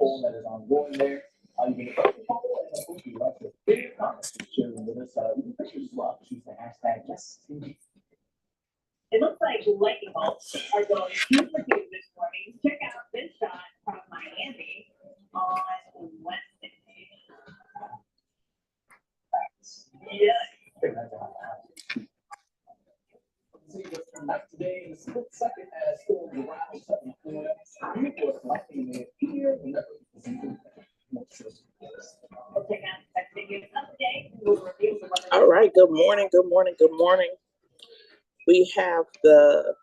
poll that is ongoing there. You can put the poll and I think you like to big comments to share with us. You can pictures as well. Choose the hashtag yes. It looks like lightning bolts are going 2 for 2 this morning. Check out this shot from Miami on Wednesday. Yeah. Today in a split second as storms around 7 lightning may appear. All right, good morning, good morning, good morning. We have the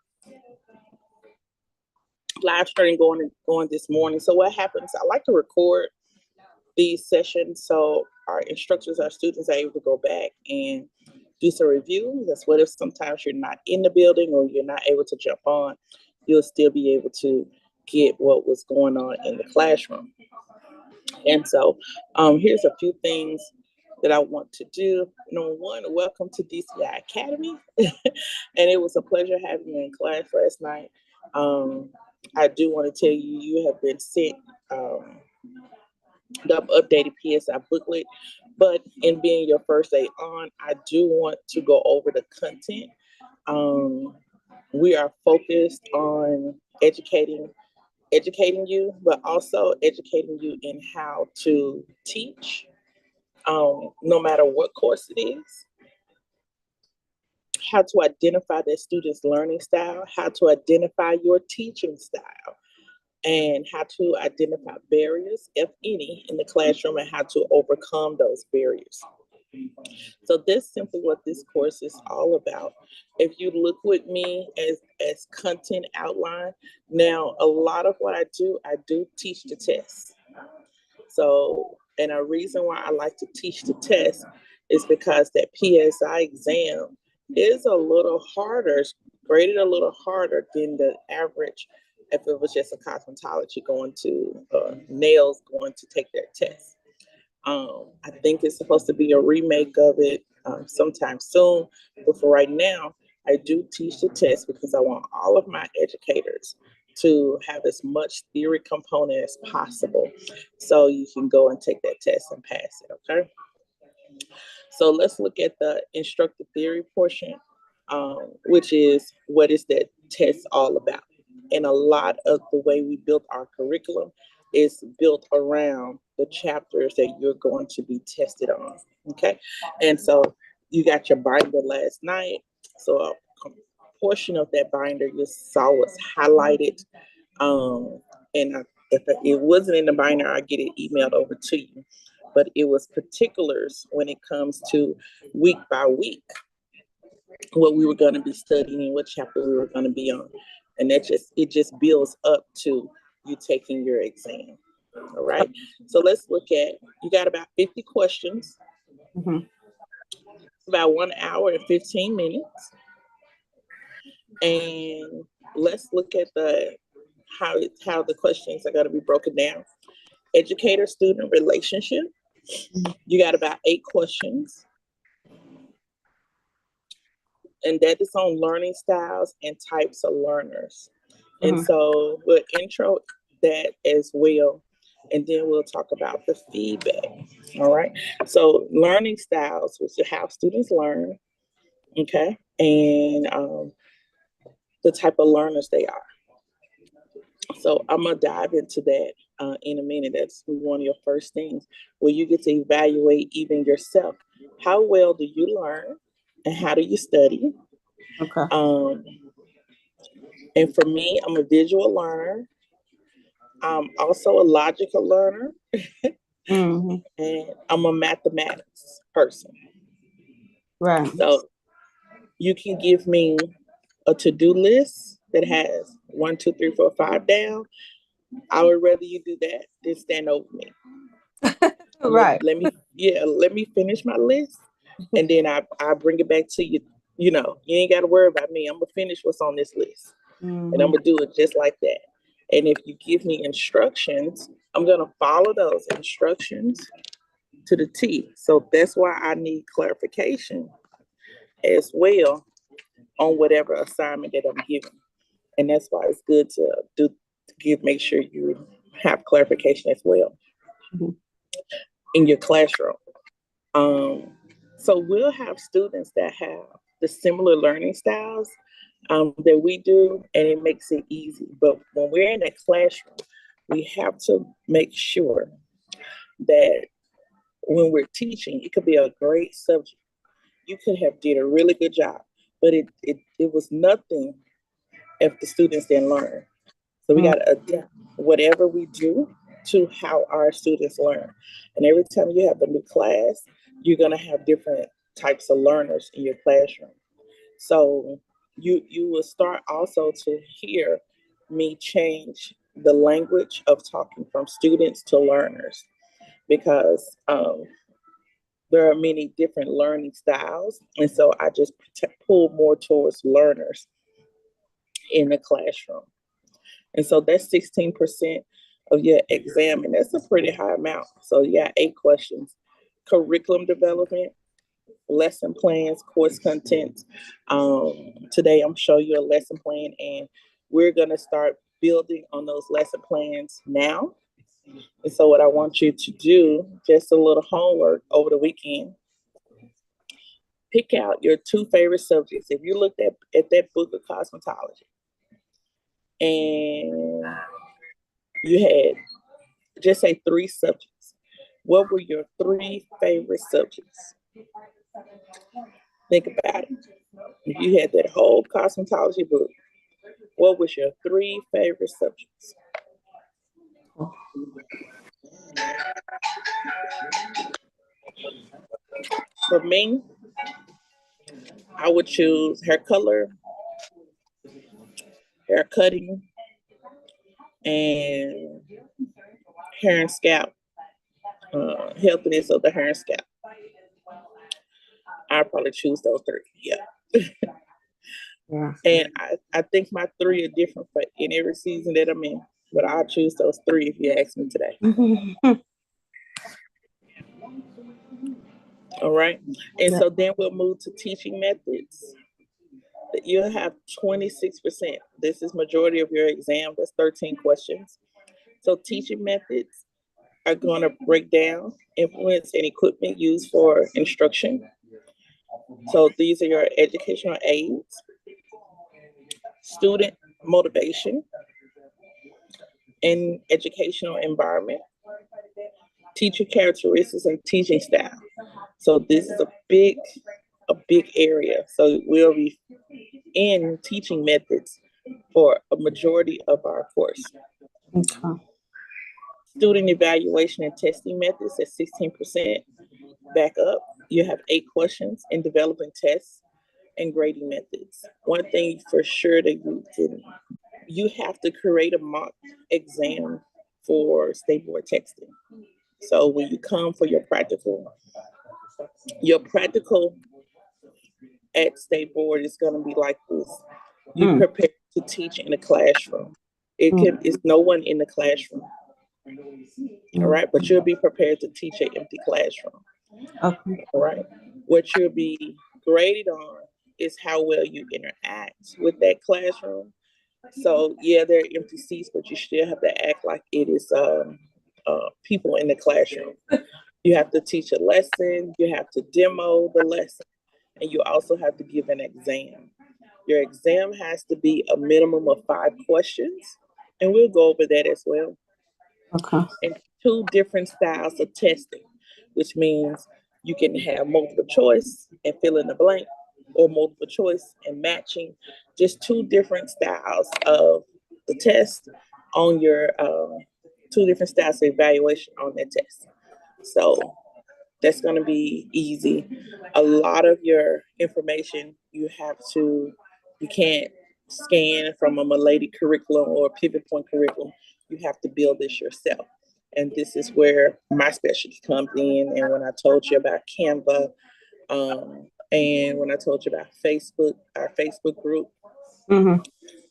live stream going this morning. So what happens, I like to record these sessions so our instructors, our students are able to go back and do some review. That's what if sometimes you're not in the building or you're not able to jump on, you'll still be able to get what was going on in the classroom. And so here's a few things that I want to do. Number one, welcome to DCI Academy. And it was a pleasure having you in class last night. I do want to tell you, you have been sent the updated PSI booklet, but in being your first day on, I do want to go over the content. We are focused on educating you, but also educating you in how to teach, no matter what course it is, how to identify that student's learning style, how to identify your teaching style, and how to identify barriers, if any, in the classroom and how to overcome those barriers. So that's simply what this course is all about. If you look with me as content outline, now a lot of what I do teach the test. So, and a reason why I like to teach the test is because that PSI exam is a little harder, graded a little harder than the average if it was just a cosmetology going to nails going to take their test. I think it's supposed to be a remake of it sometime soon, but for right now, I do teach the test because I want all of my educators to have as much theory component as possible so you can go and take that test and pass it, okay? So let's look at the instructor theory portion, which is what is that test all about? And a lot of the way we built our curriculum is built around the chapters that you're going to be tested on, okay? And so you got your binder last night. So a portion of that binder you saw was highlighted. And if it wasn't in the binder, I'll get it emailed over to you. But it was particulars when it comes to week by week, what we were going to be studying, what chapter we were going to be on. And it just builds up to you taking your exam. All right. So let's look at, you got about 50 questions, about 1 hour and 15 minutes. And let's look at how the questions are going to be broken down. Educator-student relationship. You got about 8 questions. And that is on learning styles and types of learners. And so we'll intro that as well. And then we'll talk about the feedback. All right. So learning styles, which is how students learn. Okay. And the type of learners they are. So I'm going to dive into that in a minute. That's one of your first things where you get to evaluate even yourself. How well do you learn and how do you study? Okay. And for me, I'm a visual learner. I'm also a logical learner. And I'm a mathematics person. Right. So you can give me a to-do list that has 1, 2, 3, 4, 5 down. I would rather you do that than stand over me. Right. Let me finish my list, and then I bring it back to you. You know, you ain't got to worry about me. I'm gonna finish what's on this list, and I'm gonna do it just like that. And if you give me instructions, I'm gonna follow those instructions to the T. So that's why I need clarification as well on whatever assignment that I'm giving. And that's why it's good to make sure have clarification as well in your classroom. So we'll have students that have the similar learning styles that we do, and it makes it easy. But when we're in a classroom, we have to make sure that when we're teaching, it could be a great subject. You could have did a really good job, but it was nothing if the students didn't learn. So we got to adapt whatever we do to how our students learn. And every time you have a new class, you're going to have different types of learners in your classroom. So you will start also to hear me change the language of talking from students to learners, because there are many different learning styles. And so I just pull more towards learners in the classroom. And so that's 16% of your exam, and that's a pretty high amount. So you got 8 questions. Curriculum development, lesson plans, course content. Today I'm showing you a lesson plan, and we're gonna start building on those lesson plans now. And so what I want you to do, just a little homework over the weekend, pick out your 2 favorite subjects. If you looked at that book of cosmetology and you had, just say 3 subjects, what were your 3 favorite subjects? Think about it. If you had that whole cosmetology book, what was your 3 favorite subjects? For me, I would choose hair color, hair cutting, and hair and scalp, healthiness of the hair and scalp. I'd probably choose those 3. Yeah. Yeah. And I think my 3 are different for in every season that I'm in, but I'll choose those 3 if you ask me today. All right. And so then we'll move to teaching methods. You'll have 26%. This is majority of your exam. That's 13 questions. So teaching methods are going to break down influence and equipment used for instruction. So these are your educational aids, student motivation, and educational environment, teacher characteristics and teaching style. So this is a big area. So we'll be in teaching methods for a majority of our course. Okay. Student evaluation and testing methods at 16%. Back up, you have 8 questions in developing tests and grading methods. One thing for sure that you have to create a mock exam for state board texting. So when you come for your practical at state board is going to be like this. You prepare to teach in a classroom. It's no one in the classroom. All right, but you'll be prepared to teach an empty classroom. Okay. All right. What you'll be graded on is how well you interact with that classroom. So yeah, there are empty seats, but you still have to act like it is people in the classroom. You have to teach a lesson, you have to demo the lesson, and you also have to give an exam. Your exam has to be a minimum of 5 questions, and we'll go over that as well. Okay. And 2 different styles of testing, which means you can have multiple choice and fill in the blank, or multiple choice and matching. Just 2 different styles of the test on your 2 different styles of evaluation on that test. So that's going to be easy. A lot of your information you can't scan from a Milady curriculum or a pivot point curriculum. You have to build this yourself. And this is where my specialty comes in. And when I told you about Canva, and when I told you about Facebook, our Facebook group,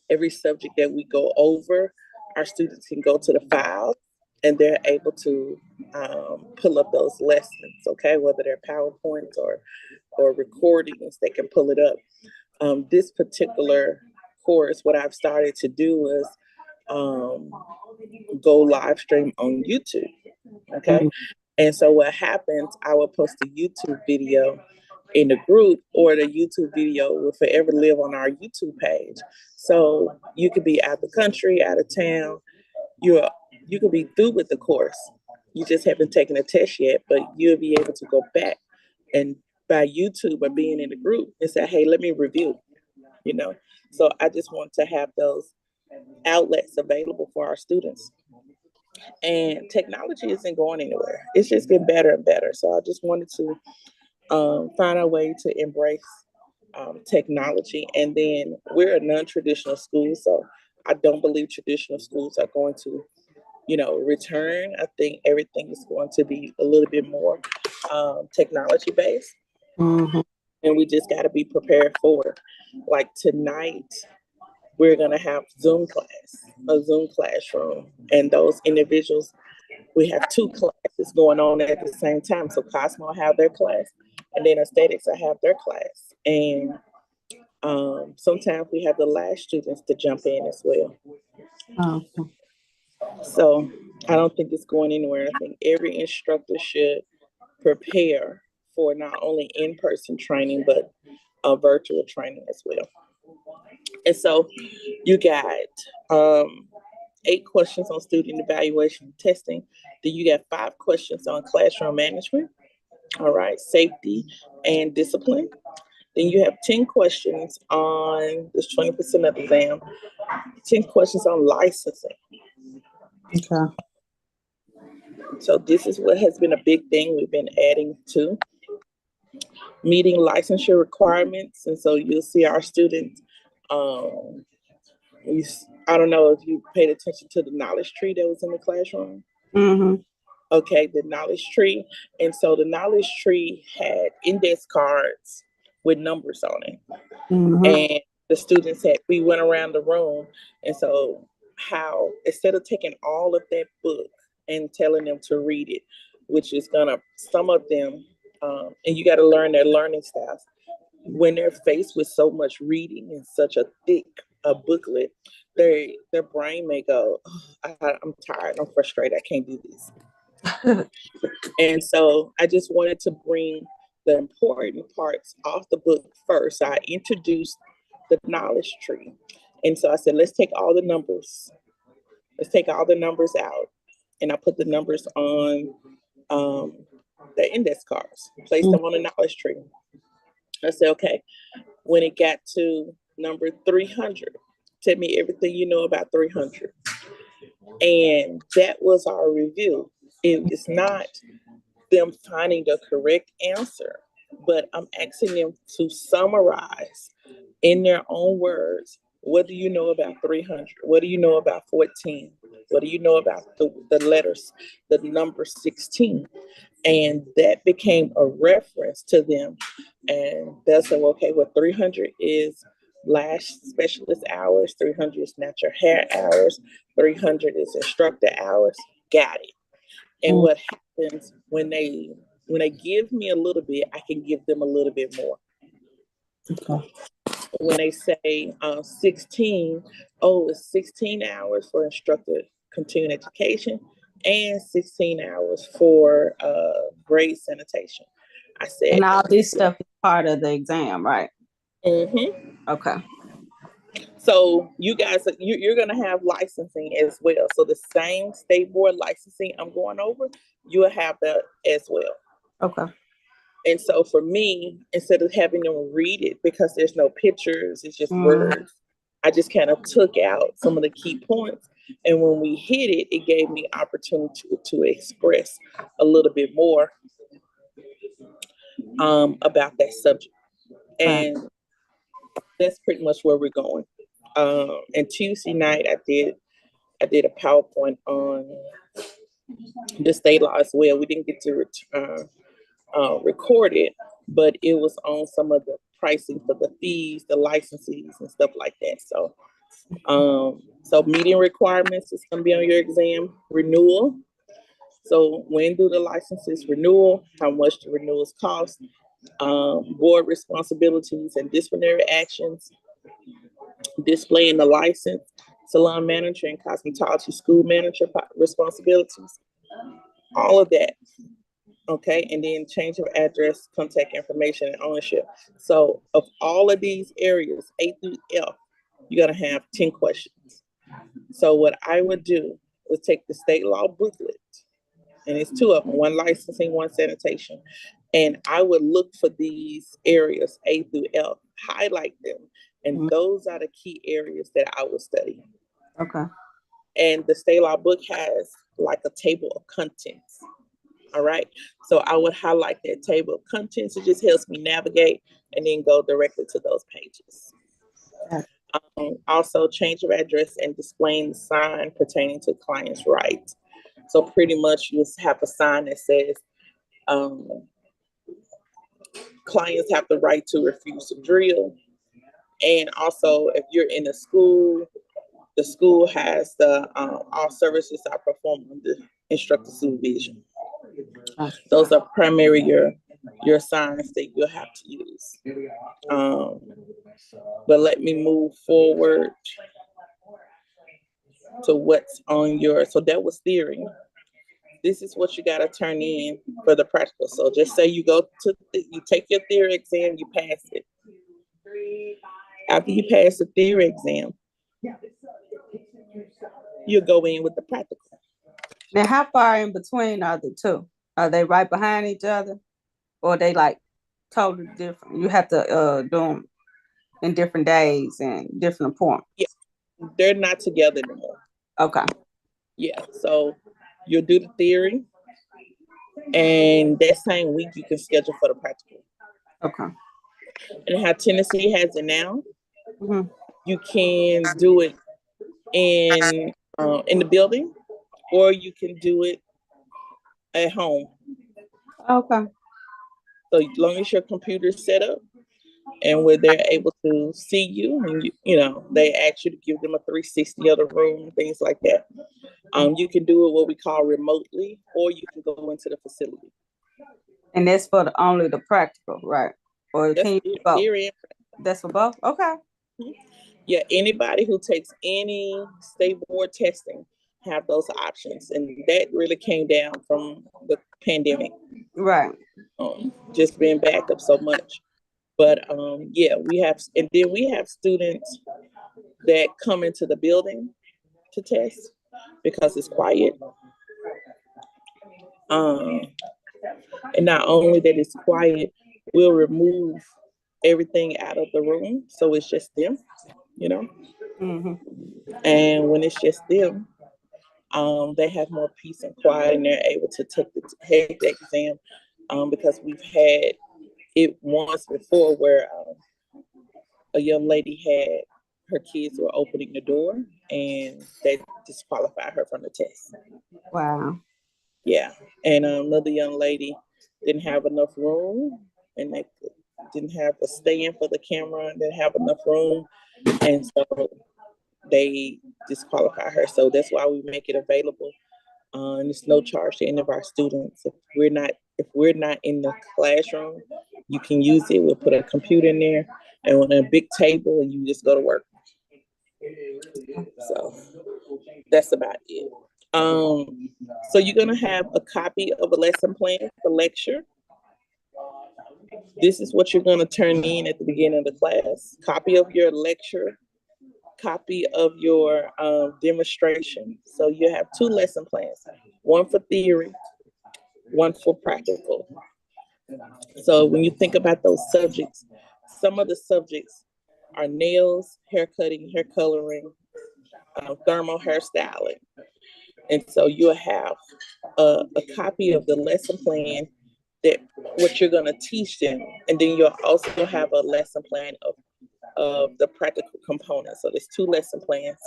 every subject that we go over, our students can go to the file and they're able to pull up those lessons, okay? Whether they're PowerPoints or recordings, they can pull it up. This particular course, what I've started to do is go live stream on YouTube. Okay. And so what happens, I will post a YouTube video in the group, or the YouTube video will forever live on our YouTube page. So you could be out of the country, out of town, you could be through with the course. You just haven't taken a test yet, but you'll be able to go back and by YouTube or being in the group and say, hey, let me review, you know. So I just want to have those outlets available for our students. And technology isn't going anywhere. It's just getting better and better. So I just wanted to find a way to embrace technology. And then we're a non-traditional school, so I don't believe traditional schools are going to, return. I think everything is going to be a little bit more technology based. Mhm. And we just got to be prepared for it. Like tonight, we're going to have a Zoom classroom. And those individuals, we have 2 classes going on at the same time. So Cosmo will have their class, and then aesthetics will have their class. And sometimes we have the last students to jump in as well. Okay. So I don't think it's going anywhere. I think every instructor should prepare for not only in-person training, but virtual training as well. And so you got 8 questions on student evaluation and testing. Then you got 5 questions on classroom management, all right, safety and discipline. Then you have 10 questions on this 20% of the exam, 10 questions on licensing. Okay. So this is what has been a big thing we've been adding to. Meeting licensure requirements. And so you'll see our students, I don't know if you paid attention to the knowledge tree that was in the classroom. Mm-hmm. Okay, the knowledge tree. And so the knowledge tree had index cards with numbers on it. Mm-hmm. And the students we went around the room. And so instead of taking all of that book and telling them to read it, which is some of them, and you got to learn their learning styles. When they're faced with so much reading and such a thick booklet, their brain may go, oh, I'm tired, I'm frustrated, I can't do this. And so I just wanted to bring the important parts off the book first. I introduced the knowledge tree. And so I said, let's take all the numbers. Let's take all the numbers out. And I put the numbers on the index cards, placed them on the knowledge tree. I said, okay, when it got to number 300, tell me everything you know about 300. And that was our review. It is not them finding the correct answer, but I'm asking them to summarize in their own words. What do you know about 300? What do you know about 14? What do you know about the letters, the number 16? And that became a reference to them. And they'll say, well, okay, well, 300 is lash specialist hours, 300 is natural hair hours, 300 is instructor hours. Got it. And what happens when they give me a little bit, I can give them a little bit more. Okay. When they say 16, it's 16 hours for instructor continuing education and 16 hours for grade sanitation. I said, And all this stuff is part of the exam, right? Mm-hmm. Okay. So you guys, you're going to have licensing as well. So the same state board licensing I'm going over, you'll have that as well. Okay. And so for me, instead of having them read it, because there's no pictures, it's just words, I just kind of took out some of the key points. And when we hit it, it gave me opportunity to express a little bit more about that subject. And that's pretty much where we're going. And Tuesday night, I did a PowerPoint on the state law as well. We didn't get to record it, but it was on some of the pricing for the fees, the licenses, and stuff like that. So meeting requirements is going to be on your exam. Renewal. So when do the licenses renewal? How much the renewals cost? Board responsibilities and disciplinary actions. Displaying the license. salon manager and cosmetology school manager responsibilities, all of that. Okay, and then change of address, contact information, and ownership. So of all of these areas, A through F, you're gonna have 10 questions. So what I would do was take the state law booklet, and it's two of them, one licensing, one sanitation. And I would look for these areas, A through F, highlight them. And those are the key areas that I would study. Okay. And the state law book has like a table of contents. All right. So I would highlight that table of contents. It just helps me navigate and then go directly to those pages. Also, change of address and displaying the sign pertaining to client's rights. So pretty much you have a sign that says clients have the right to refuse to drill. And also, if you're in a school, the school has the all services are performed under instructor supervision. Those are primary your signs that you'll have to use. But let me move forward to what's on your, so that was theory. This is what you got to turn in for the practical. So just say you go to, you take your theory exam, you pass it. After you pass the theory exam, you go in with the practical. Now, how far in between are the two? Are they right behind each other, or are they like totally different? You have to do them in different days and different appointments. Yeah, they're not together anymore. Okay. Yeah, so you'll do the theory, and that same week you can schedule for the practical. Okay. And how Tennessee has it now, you can do it in the building, or you can do it at home. Okay. So as long as your computer's set up and where they're able to see you, and you know, they ask you to give them a 360 of the room, things like that. You can do it what we call remotely, or you can go into the facility. And that's for only the practical, right? Or That's can you both? That's for both? Okay. Yeah, anybody who takes any state board testing have those options. And that really came down from the pandemic. Right. Just being backed up so much. But yeah, we have, and then we have students that come into the building to test because it's quiet. And not only that it's quiet, we'll remove everything out of the room. So it's just them, you know? And when it's just them, they have more peace and quiet, and they're able to take the exam because we've had it once before where a young lady had, her kids were opening the door and they disqualified her from the test. Wow. Yeah, and another young lady didn't have enough room, and they didn't have a stand for the camera, didn't have enough room, and so they disqualify her. So that's why we make it available. And it's no charge to any of our students. If we're not in the classroom, you can use it. We'll put a computer in there and on a big table, and you just go to work. So that's about it. So you're gonna have a copy of a lesson plan for lecture. This is what you're gonna turn in at the beginning of the class. Copy of your lecture, copy of your demonstration. So you have 2 lesson plans, one for theory, one for practical. So when you think about those subjects, some of the subjects are nails, hair cutting, hair coloring, thermal hairstyling. And so you'll have a copy of the lesson plan that what you're gonna teach them. And then you'll also have a lesson plan of the practical components. So there's 2 lesson plans.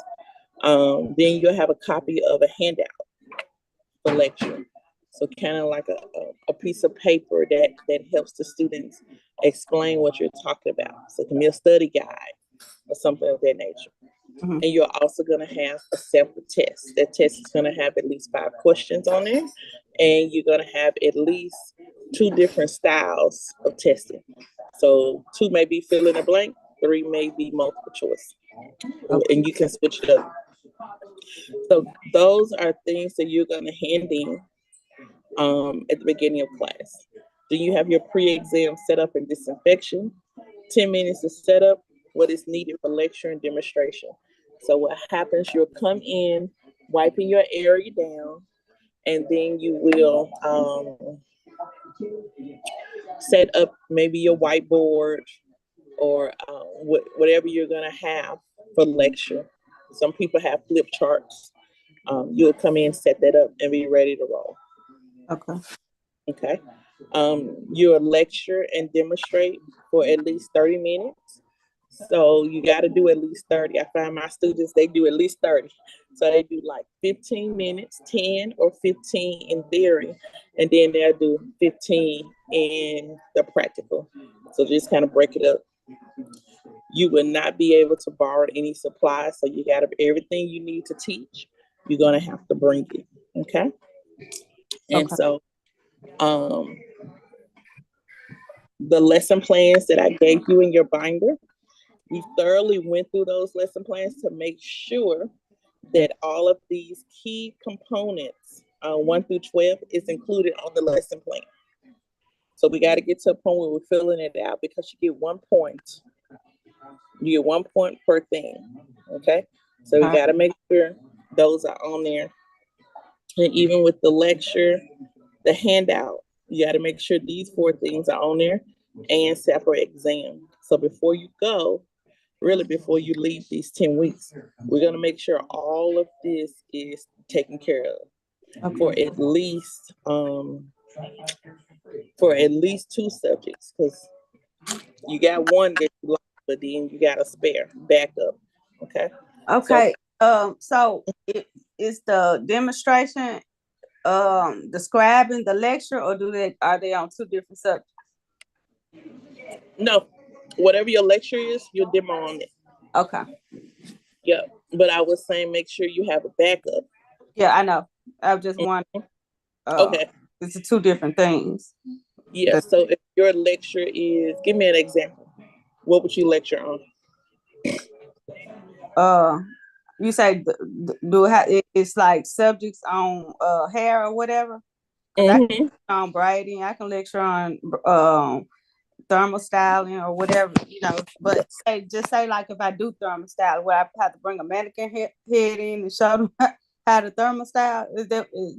Then you'll have a copy of a handout for lecture. So kind of like a piece of paper that helps the students explain what you're talking about. So it can be a study guide or something of that nature. And you're also gonna have a sample test. That test is gonna have at least 5 questions on it. And you're gonna have at least 2 different styles of testing. So 2 may be fill in the blank, 3 may be multiple choice. And you can switch it up So those are things that you're going to hand in at the beginning of class. Do you have your pre-exam setup and disinfection? 10 minutes to set up what is needed for lecture and demonstration. So what happens, you'll come in, wiping your area down, and then you will set up maybe your whiteboard or whatever you're gonna have for lecture. Some people have flip charts. You'll come in, set that up, and be ready to roll. Okay. Okay. You'll lecture and demonstrate for at least 30 minutes. So you got to do at least 30. I find my students, they do at least 30. So they do like 15 minutes, 10 or 15 in theory, and then they'll do 15 in the practical. So just kind of break it up. You will not be able to borrow any supplies. So you got to, everything you need to teach, you're going to have to bring it. Okay. And Okay. so the lesson plans that I gave you in your binder, we thoroughly went through those lesson plans to make sure that all of these key components, 1 through 12, is included on the lesson plan. So we got to get to a point where we're filling it out, because you get 1 point. You get 1 point per thing. Okay. So we got to make sure those are on there. And even with the lecture, the handout, you got to make sure these 4 things are on there, and separate exam. So before you go, really before you leave these 10 weeks, we're going to make sure all of this is taken care of for at least 2 subjects, because you got one that you like, but then you got a spare backup. Okay. Okay. So it is the demonstration describing the lecture, or are they on 2 different subjects? No, whatever your lecture is, you'll demo on it. Okay. Yeah, but I was saying make sure you have a backup. Yeah, I know. I just wondering. Okay. It's 2 different things. Yeah, so if your lecture is, give me an example. What would you lecture on? You say it's like subjects on hair or whatever? I can on braiding, I can lecture on thermal styling or whatever, but say like if I do thermal style, where I have to bring a mannequin head in and show them how to thermal style. Is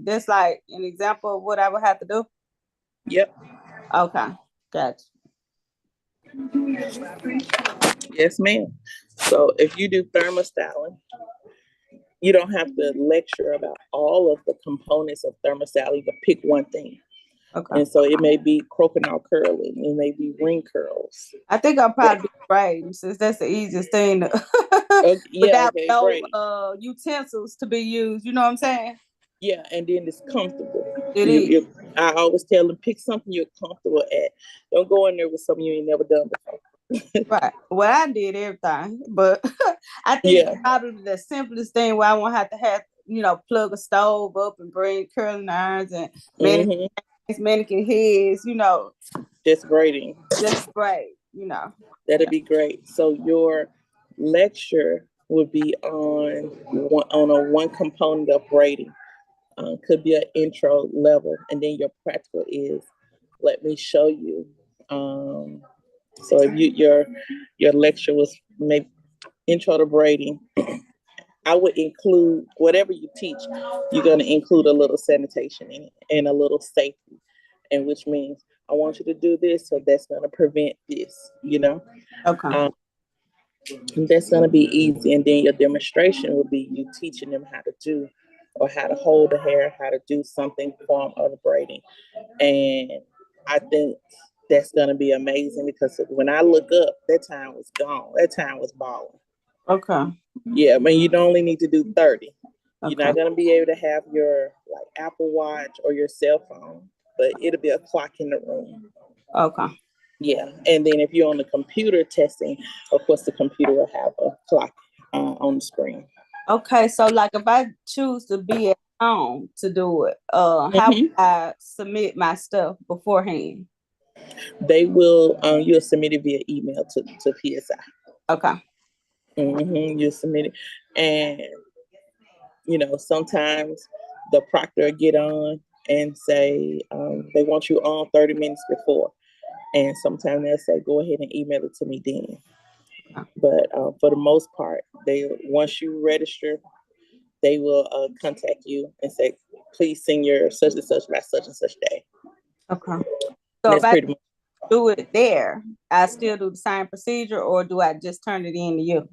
that's like an example of what I would have to do? Yep. Okay, gotcha. Yes, ma'am. So if you do thermal styling, you don't have to lecture about all of the components of thermal styling. You can pick one thing. Okay. And so it may be crokinole curling, it may be ring curls. I think I'll probably do braiding, since that's the easiest thing without no utensils to be used. You know what I'm saying? Yeah, and then it's comfortable. It is. I always tell them, pick something you're comfortable at. Don't go in there with something you ain't never done before. Right. Well, I did everything, but I think it's probably the simplest thing where I won't have to plug a stove up and bring curling irons and mannequin heads, Just braiding. Just braid, That'd be great. So your lecture would be on a one component of braiding. Could be an intro level, and then your practical is, let me show you. So if your lecture was maybe intro to braiding, I would include whatever you teach. You're going to include a little sanitation in it and a little safety, and which means I want you to do this, so that's going to prevent this. Okay. That's going to be easy, and then your demonstration will be you teaching them how to do, or how to hold the hair, how to do something form of braiding. And I think that's going to be amazing, because when I look up, that time was gone. That time was balling. Okay. Yeah, I mean, you only need to do 30. You're not going to be able to have your Apple Watch or your cell phone, but it'll be a clock in the room. Okay. Yeah, and then if you're on the computer testing, of course, the computer will have a clock on the screen. Okay, so like if I choose to be at home to do it, how would I submit my stuff beforehand? They will, you'll submit it via email to PSI. Okay. You'll submit it. And sometimes the proctor get on and say they want you on 30 minutes before. And sometimes they'll say, go ahead and email it to me then. But for the most part, once you register, they will contact you and say, please send your such and such by such and such day. Okay. So if I do it there, I still do the same procedure, or do I just turn it in to you?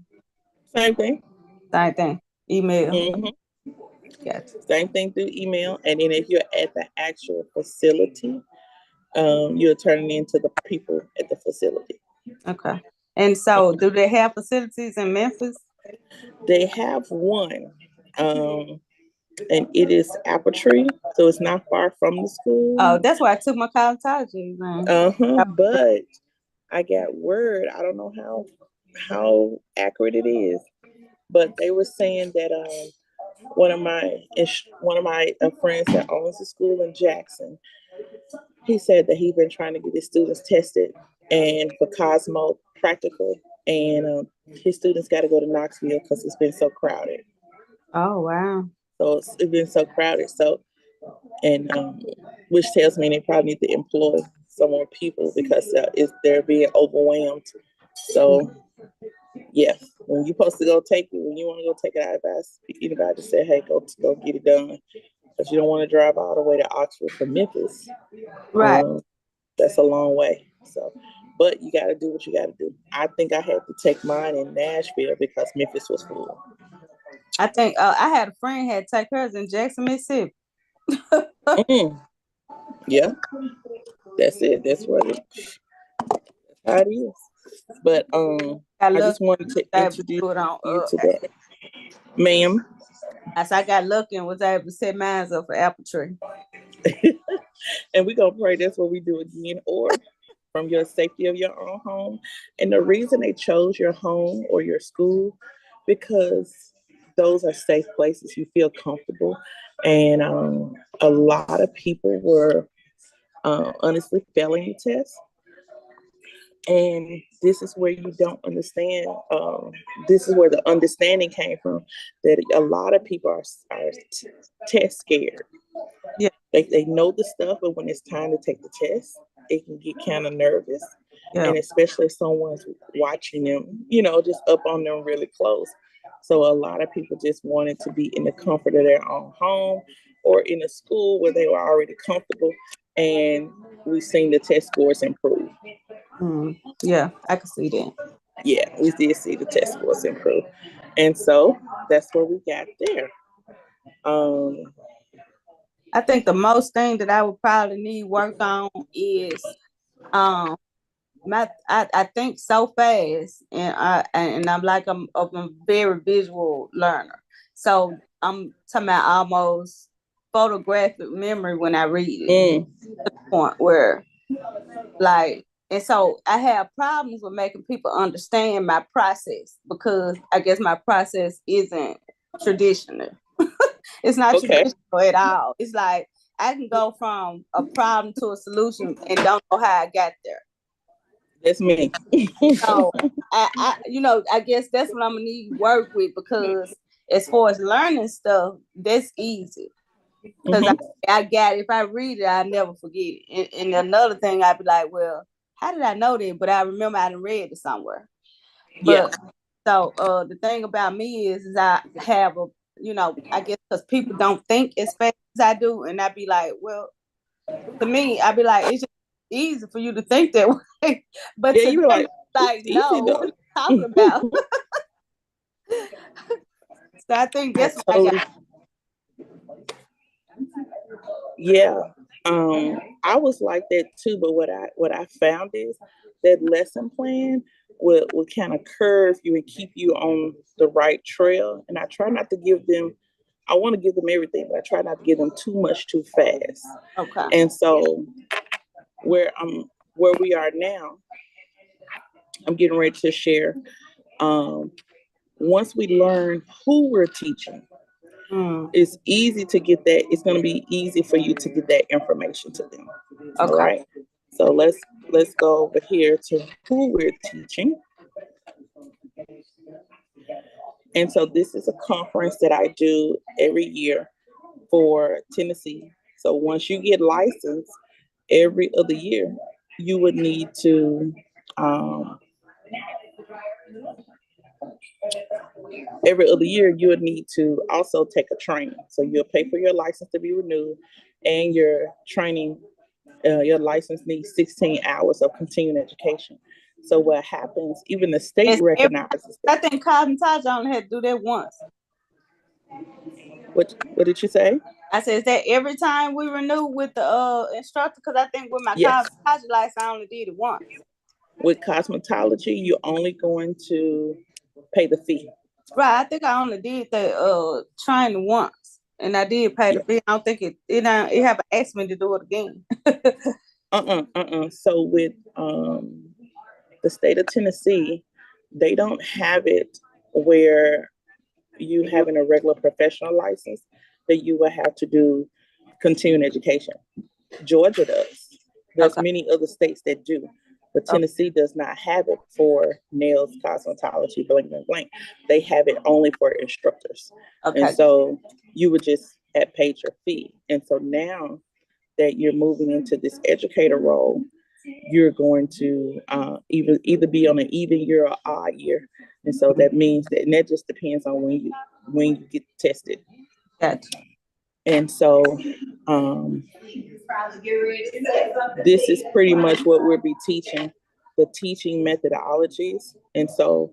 Same thing. Same thing. Email. Mm-hmm. Gotcha. Same thing through email. And then if you're at the actual facility, you'll turn it into the people at the facility. Okay. And so do they have facilities in Memphis? They have one. And it is Apple Tree, so it's not far from the school. Oh, that's where I took my cosmetology exam. But I got word. I don't know how accurate it is, but they were saying that one of my friends that owns a school in Jackson, he said that he's been trying to get his students tested and for Cosmo practical, and his students got to go to Knoxville because it's been so crowded. Oh wow. So it's been so crowded. So, and which tells me they probably need to employ some more people because they're being overwhelmed. So, yeah, when you're supposed to go take it, when you want to go take it, I advise anybody to say, hey, go get it done, because you don't want to drive all the way to Oxford from Memphis. Right. That's a long way. So, but you got to do what you got to do. I think I had to take mine in Nashville because Memphis was full. I think I had a friend had to take hers in Jackson, Mississippi. Yeah, that's it. That's how it is. But I just wanted to introduce you to that, ma'am. As I got lucky and was able to set mine up for Apple Tree. And we're gonna pray that's what we do again, or from your safety of your own home. And the reason they chose your home or your school, because those are safe places. You feel comfortable. And a lot of people were honestly failing the test. And this is where you don't understand. This is where the understanding came from, that a lot of people are test scared. Yeah, they know the stuff, but when it's time to take the test, they can get kind of nervous. Yeah. And especially if someone's watching them, just up on them really close. So a lot of people just wanted to be in the comfort of their own home or in a school where they were already comfortable. And we've seen the test scores improve. Yeah, I can see that. Yeah, we did see the test scores improve. And so that's what we got there. I think the most thing that I would probably need work on is I think so fast, and I'm like I'm a very visual learner. So I'm talking about almost photographic memory when I read it, to the point where and so I have problems with making people understand my process, because I guess my process isn't traditional. It's not traditional at all. It's like I can go from a problem to a solution and don't know how I got there. That's me. So I guess that's what I'm gonna need work with, because as far as learning stuff, that's easy. Because I got it. If I read it, I never forget it. And another thing, I'd be like, well, how did I know that? But I remember I done read it somewhere. But so the thing about me is I have I guess because people don't think as fast as I do, and I'd be like, well, to me, I'd be like, it's just easy for you to think that way. But to you them, no, what are you talking about? So I think that's what I got. Yeah. I was like that too, but what I found is that lesson plan will kind of curve you and keep you on the right trail. And I try not to give them, I want to give them everything, but I try not to give them too much too fast. Okay. And so where we are now, I'm getting ready to share. Once we learn who we're teaching, it's easy to get that. It's going to be easy for you to get that information to them. Okay. All right. So let's go over here to who we're teaching. And so this is a conference that I do every year for Tennessee. So once you get licensed, every other year, you would need to um, every other year you would need to also take a training. So you'll pay for your license to be renewed, and your training, your license needs 16 hours of continuing education. So what happens? Even the state It's recognizes I that. think cosmetology only had to do that once. What did you say? I said, is that every time we renew with the instructor? Because I think with my Yes. cosmetology license, I only did it once. With cosmetology, you're only going to pay the fee. Right. I think I only did the training once, and I did pay the Yeah. fee. I don't think it haven't asked me to do it again. So with the state of Tennessee, they don't have it where you having a regular professional license that you will have to do continuing education. Georgia does. There's Okay. many other states that do, but Okay. Tennessee does not have it for nails, cosmetology, blank, blank, blank. They have it only for instructors. And Okay. so you would just have paid your fee. And so now that you're moving into this educator role, you're going to either be on an even year or odd year. And so that means that, and that just depends on when you get tested. Gotcha. And so this is pretty much what we'll be teaching, the teaching methodologies. And so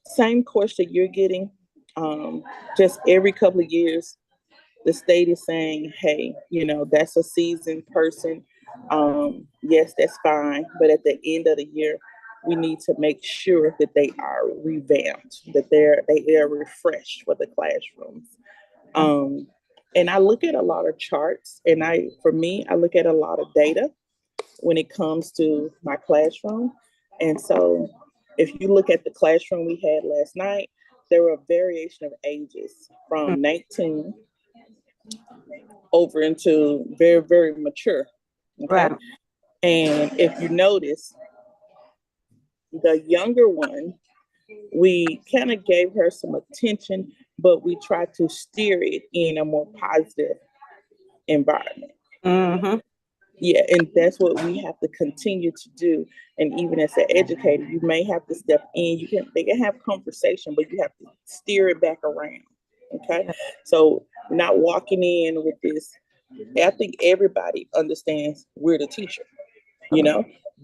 same course that you're getting, just every couple of years, the state is saying, hey, that's a seasoned person. Yes, that's fine. But at the end of the year, we need to make sure that they are revamped, that they are refreshed for the classrooms. And I look at a lot of charts, and I look at a lot of data when it comes to my classroom. And so if you look at the classroom we had last night, there were a variation of ages from 19 over into very, very mature. Okay. Right. And if you notice, the younger one, we kind of gave her some attention, but we tried to steer it in a more positive environment. Mm-hmm. Yeah, and that's what we have to continue to do. And even as an educator, you may have to step in. They can have conversation, but you have to steer it back around. Okay, so not walking in with this. I think everybody understands we're the teacher,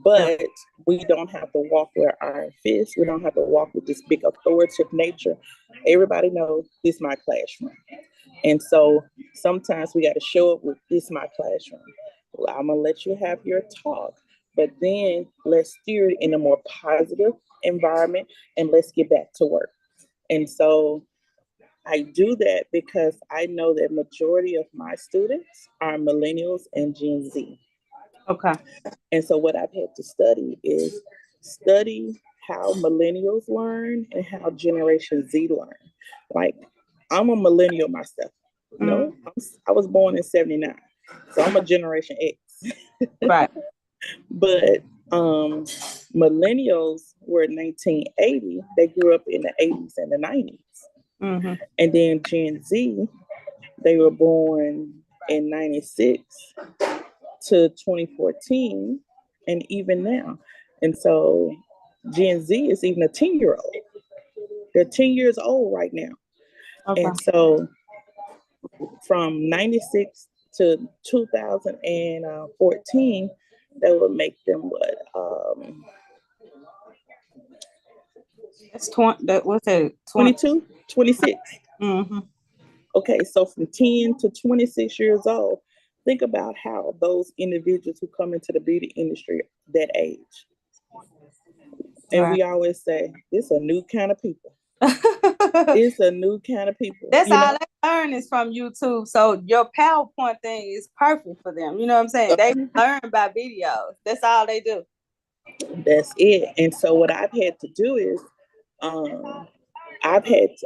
but we don't have to walk with iron fists. We don't have to walk with this big authoritative nature. Everybody knows this is my classroom. And so sometimes we got to show up with this my classroom. Well, I'm gonna let you have your talk, but then let's steer it in a more positive environment and let's get back to work. And so I do that because I know that majority of my students are millennials and Gen Z. Okay. And so what I've had to study how millennials learn and how Generation Z learn. Like, I'm a millennial myself. I was born in 79. So I'm a Generation X. Right. But millennials were 1980. They grew up in the 80s and the 90s. Mm-hmm. And then Gen Z, they were born in 96 to 2014 and even now. And so Gen Z is even a 10-year-old. They're 10 years old right now. Okay. And so from 96 to 2014, that would make them what? That's 20. What's that? 22, 26. Mm-hmm. Okay, so from 10 to 26 years old, think about how those individuals who come into the beauty industry that age. And Right. we always say, it's a new kind of people. It's a new kind of people. That's all they learn is from YouTube. So your PowerPoint thing is perfect for them. You know what I'm saying? They learn by videos. That's all they do. That's it. And so what I've had to do is,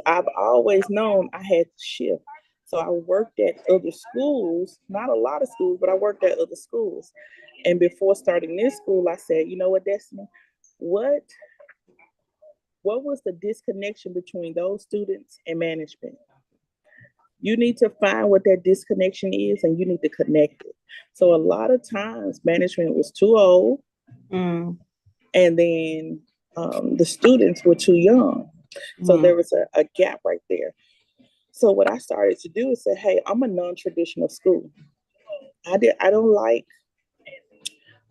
I've always known I had to shift. So I worked at other schools, not a lot of schools, but I worked at other schools. And before starting this school, I said, you know what, Destiny, what what was the disconnection between those students and management? You need to find what that disconnection is and you need to connect it. So a lot of times management was too old Mm. and then the students were too young. So Mm. there was a gap right there. So what I started to do is say, hey, I'm a non-traditional school. I don't like,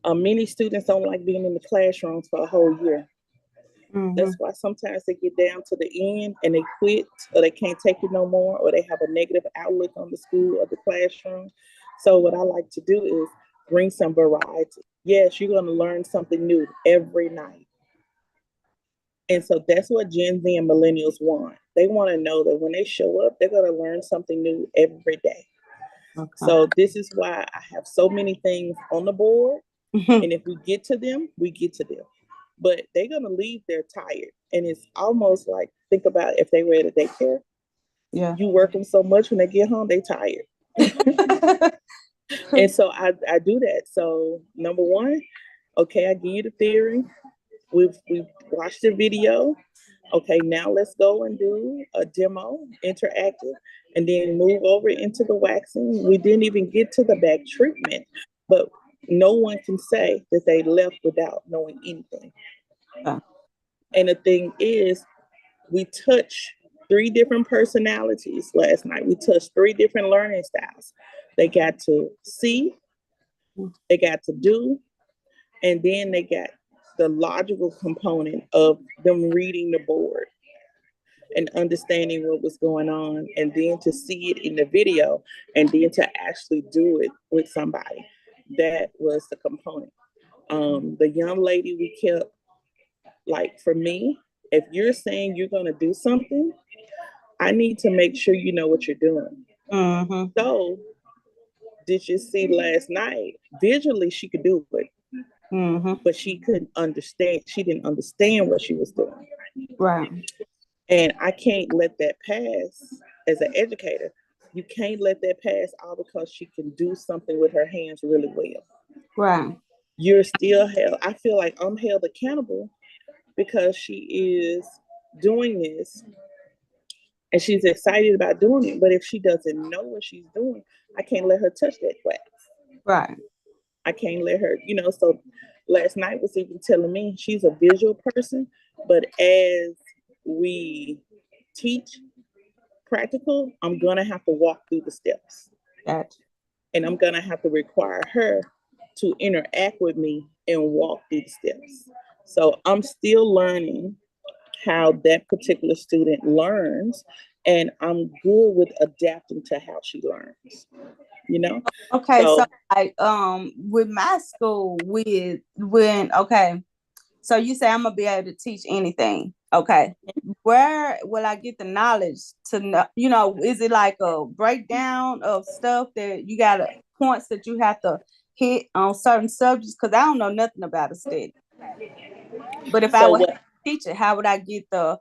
many students don't like being in the classrooms for a whole year. Mhm. That's why sometimes they get down to the end and they quit or they can't take it no more or they have a negative outlook on the school or the classroom. So what I like to do is bring some variety. Yes, you're going to learn something new every night. And so that's what Gen Z and millennials want. They want to know that when they show up, they're going to learn something new every day. Okay. So this is why I have so many things on the board. And if we get to them, we get to them. But they're going to leave there tired. And it's almost like, think about if they were at a daycare. Yeah. You work them so much when they get home, they tired. And so I do that. So number one, okay, I give you the theory. We've watched the video. Okay, now let's go and do a demo, interactive, and then move over into the waxing. We didn't even get to the back treatment, but no one can say that they left without knowing anything. Yeah. And the thing is, we touched 3 different personalities last night. We touched 3 different learning styles. They got to see, they got to do, and then they got the logical component of them reading the board and understanding what was going on, and then to see it in the video, and then to actually do it with somebody. That was the component. The young lady we kept, like for me, if you're saying you're going to do something, I need to make sure you know what you're doing. Mm-hmm. So, did you see last night? Visually, she could do it, Mm-hmm. but she couldn't understand. She didn't understand what she was doing. Right. And I can't let that pass as an educator. You can't let that pass all because she can do something with her hands really well. Right. You're still held, I feel like I'm held accountable because she is doing this and she's excited about doing it. But if she doesn't know what she's doing, I can't let her touch that class. Right. I can't let her, so last night was even telling me she's a visual person, but as we teach practical, I'm gonna have to walk through the steps. Gotcha. And I'm gonna have to require her to interact with me and walk through the steps. So I'm still learning how that particular student learns, and I'm good with adapting to how she learns, Okay, so So like with my school, so you say I'm gonna be able to teach anything. Okay. Where will I get the knowledge to know, is it like a breakdown of stuff that you got points that you have to hit on certain subjects? Because I don't know nothing about a study. But if I so would what teach it, how would I get the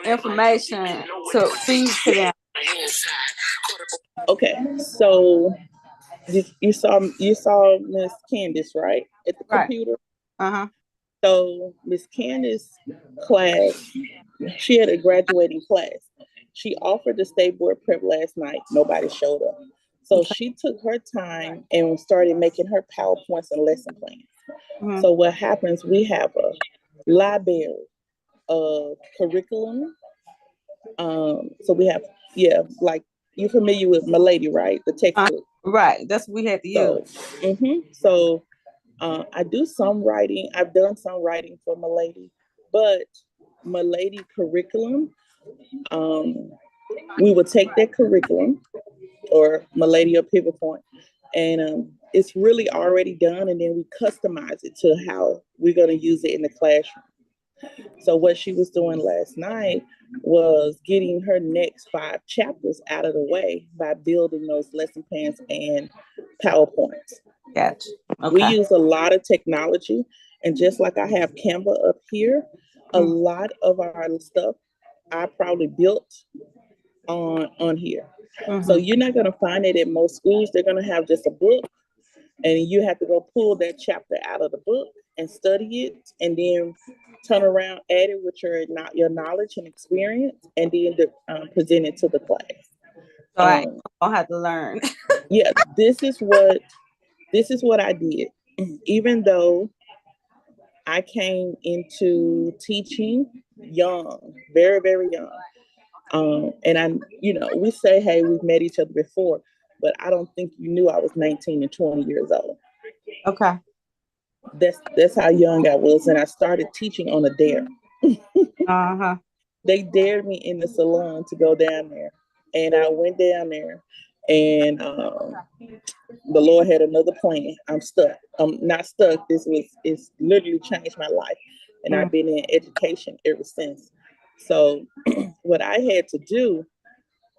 information to feed to them? okay, so you saw Miss Candace, right? At the Right. computer. Uh-huh. So Miss Candace class, she had a graduating class. She offered the state board prep last night. Nobody showed up. So Okay. she took her time and started making her PowerPoints and lesson plans. Mm-hmm. So what happens, we have a library of curriculum. So we have, like you're familiar with Milady, right? The textbook. Right. That's what we had to So, use. so I do some writing. I've done some writing for Milady, but Milady curriculum, we would take that curriculum or Milady or Pivot Point, and it's really already done, and then we customize it to how we're going to use it in the classroom. So what she was doing last night was getting her next 5 chapters out of the way by building those lesson plans and PowerPoints. Gotcha. We Okay. use a lot of technology, and just like I have Canva up here, a lot of our stuff I probably built on here. So you're not going to find it in most schools. They're going to have just a book, and you have to go pull that chapter out of the book and study it, and then turn around at it with your knowledge and experience, and then present it to the class. So I don't have to learn. Yeah, this is what I did. Even though I came into teaching young, very, very young. And we say, hey, we've met each other before, but I don't think you knew I was 19 and 20 years old. Okay. That's how young I was. And I started teaching on a dare. Uh-huh. They dared me in the salon to go down there. And I went down there, and the Lord had another plan. I'm stuck. I'm not stuck. It's literally changed my life. And I've been in education ever since. So what I had to do,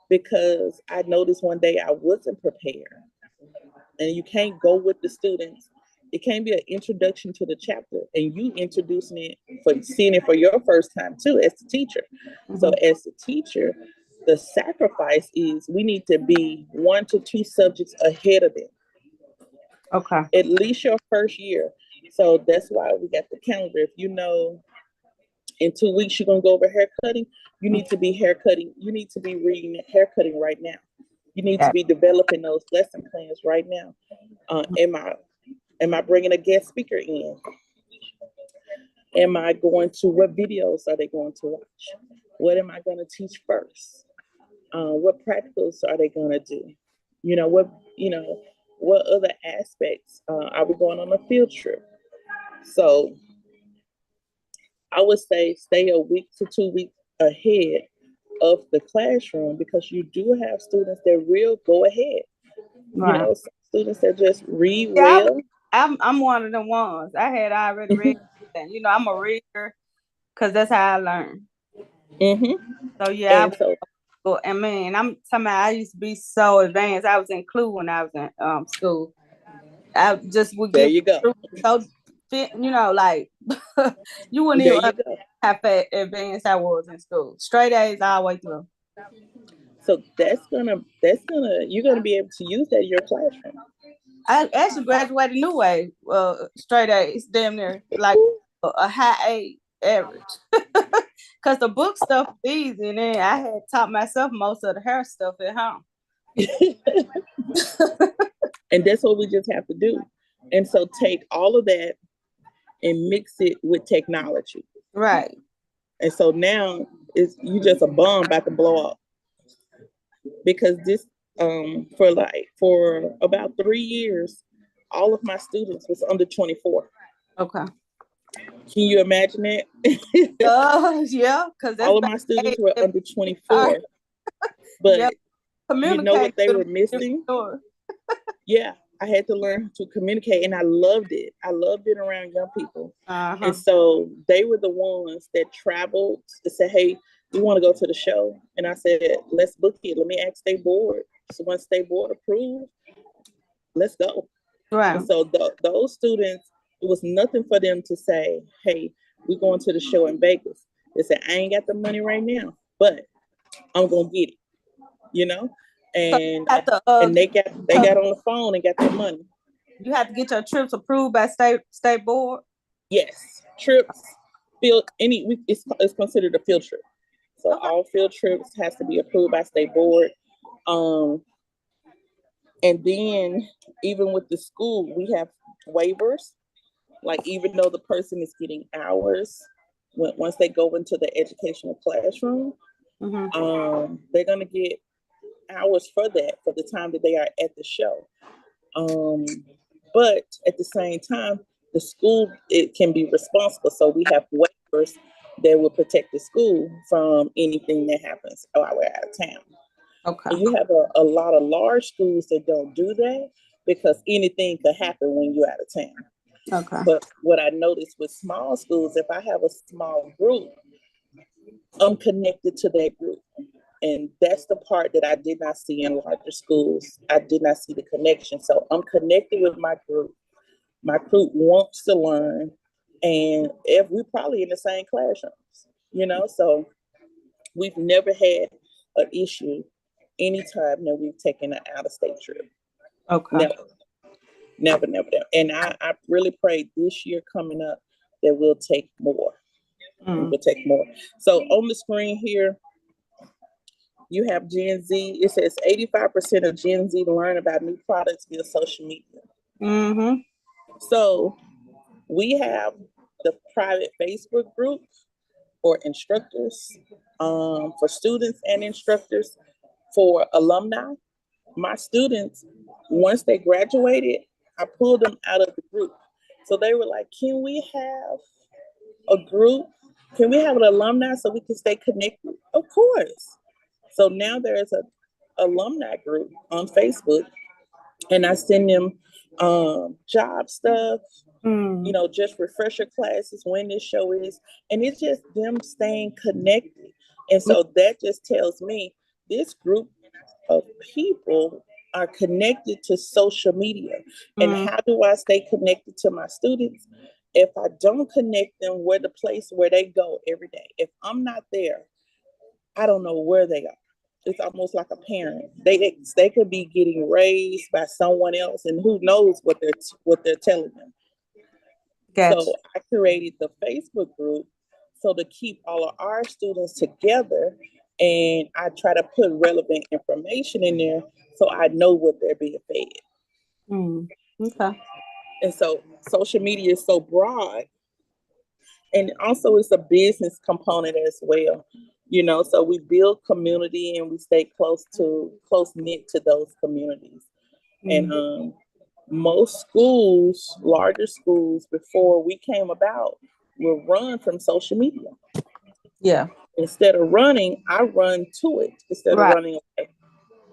because I noticed one day I wasn't prepared, and you can't go with the students. It can't be an introduction to the chapter, and you introducing it for seeing it for your first time too as the teacher. So as the teacher, the sacrifice is we need to be 1 to 2 subjects ahead of them. Okay. At least your first year. So that's why we got the calendar. If you know in 2 weeks you're gonna go over hair cutting, you need to be haircutting. You need to be reading haircutting right now. You need to be developing those lesson plans right now. Am I bringing a guest speaker in? Am I going to, what videos are they going to watch? What am I going to teach first? What practicals are they going to do? What other aspects? Are we going on a field trip? So I would say stay a week to 2 weeks ahead of the classroom, because you do have students that will go ahead. Right. Some students that just read Yeah, well. I'm one of them ones. I had already read, and I'm a reader because that's how I learn. So yeah, I mean, I'm talking about I used to be so advanced. I was in Clue when I was in school. I just would There get you go. so fit, like you wouldn't There even you go. how advanced I was in school. Straight A's all the way through. So you're gonna be able to use that in your classroom. I actually graduated new way, straight A's, damn near like a high A average. Cause the book stuff was easy, and then I had taught myself most of the hair stuff at home. And that's what we just have to do. And so take all of that and mix it with technology. Right. And so now you just a bomb about to blow up. Because this for about 3 years, all of my students was under 24. Okay. Can you imagine it? Yeah, because all of my students were under 24. But you know what they were missing? Yeah, I had to learn to communicate, and I loved it. I loved being around young people. And so they were the ones that traveled to say, hey, we want to go to the show. And I said, let's book it. Let me ask State Board. So once State Board approved, let's go. Right. And so those students, it was nothing for them to say, hey, we're going to the show in Vegas. They said, I ain't got the money right now, but I'm going to get it, And they got on the phone and got the money. You have to get your trips approved by state board? Yes. Trips, it's considered a field trip. So all field trips has to be approved by State Board. And then even with the school, we have waivers. Like even though the person is getting hours, once they go into the educational classroom, they're gonna get hours for that for the time that they are at the show. But at the same time, the school, it can be responsible. So we have waivers that will protect the school from anything that happens while we're out of town. Okay. And you have a lot of large schools that don't do that because anything could happen when you're out of town. Okay. But what I noticed with small schools, if I have a small group, I'm connected to that group. And that's the part that I did not see in larger schools. I did not see the connection. So I'm connected with my group. My group wants to learn. And if we're probably in the same classrooms, so we've never had an issue anytime that we've taken an out-of-state trip. Okay. Never. And I really pray this year coming up that we'll take more. We'll take more. So on the screen here, you have Gen Z. It says 85% of Gen Z learn about new products via social media. Mm-hmm. So we have the private Facebook group for instructors, for students and instructors, for alumni. My students, once they graduated, I pulled them out of the group. So they were like, can we have a group? Can we have an alumni so we can stay connected? Of course. So now there's a alumni group on Facebook, and I send them job stuff, you know, just refresher classes when this show is, and it's just them staying connected. And so that just tells me this group of people are connected to social media. And how do I stay connected to my students? If I don't connect them with the place where they go every day, if I'm not there, I don't know where they are. It's almost like a parent. They could be getting raised by someone else, and who knows what they're telling them. Gotcha. So I created the Facebook group so to keep all of our students together, and I try to put relevant information in there so I know what they're being fed. Okay. And so social media is so broad, and also it's a business component as well. You know, so we build community and we stay close knit to those communities. And most schools, larger schools, before we came about, were run from social media. Yeah. Instead of running, I run to it instead of running away.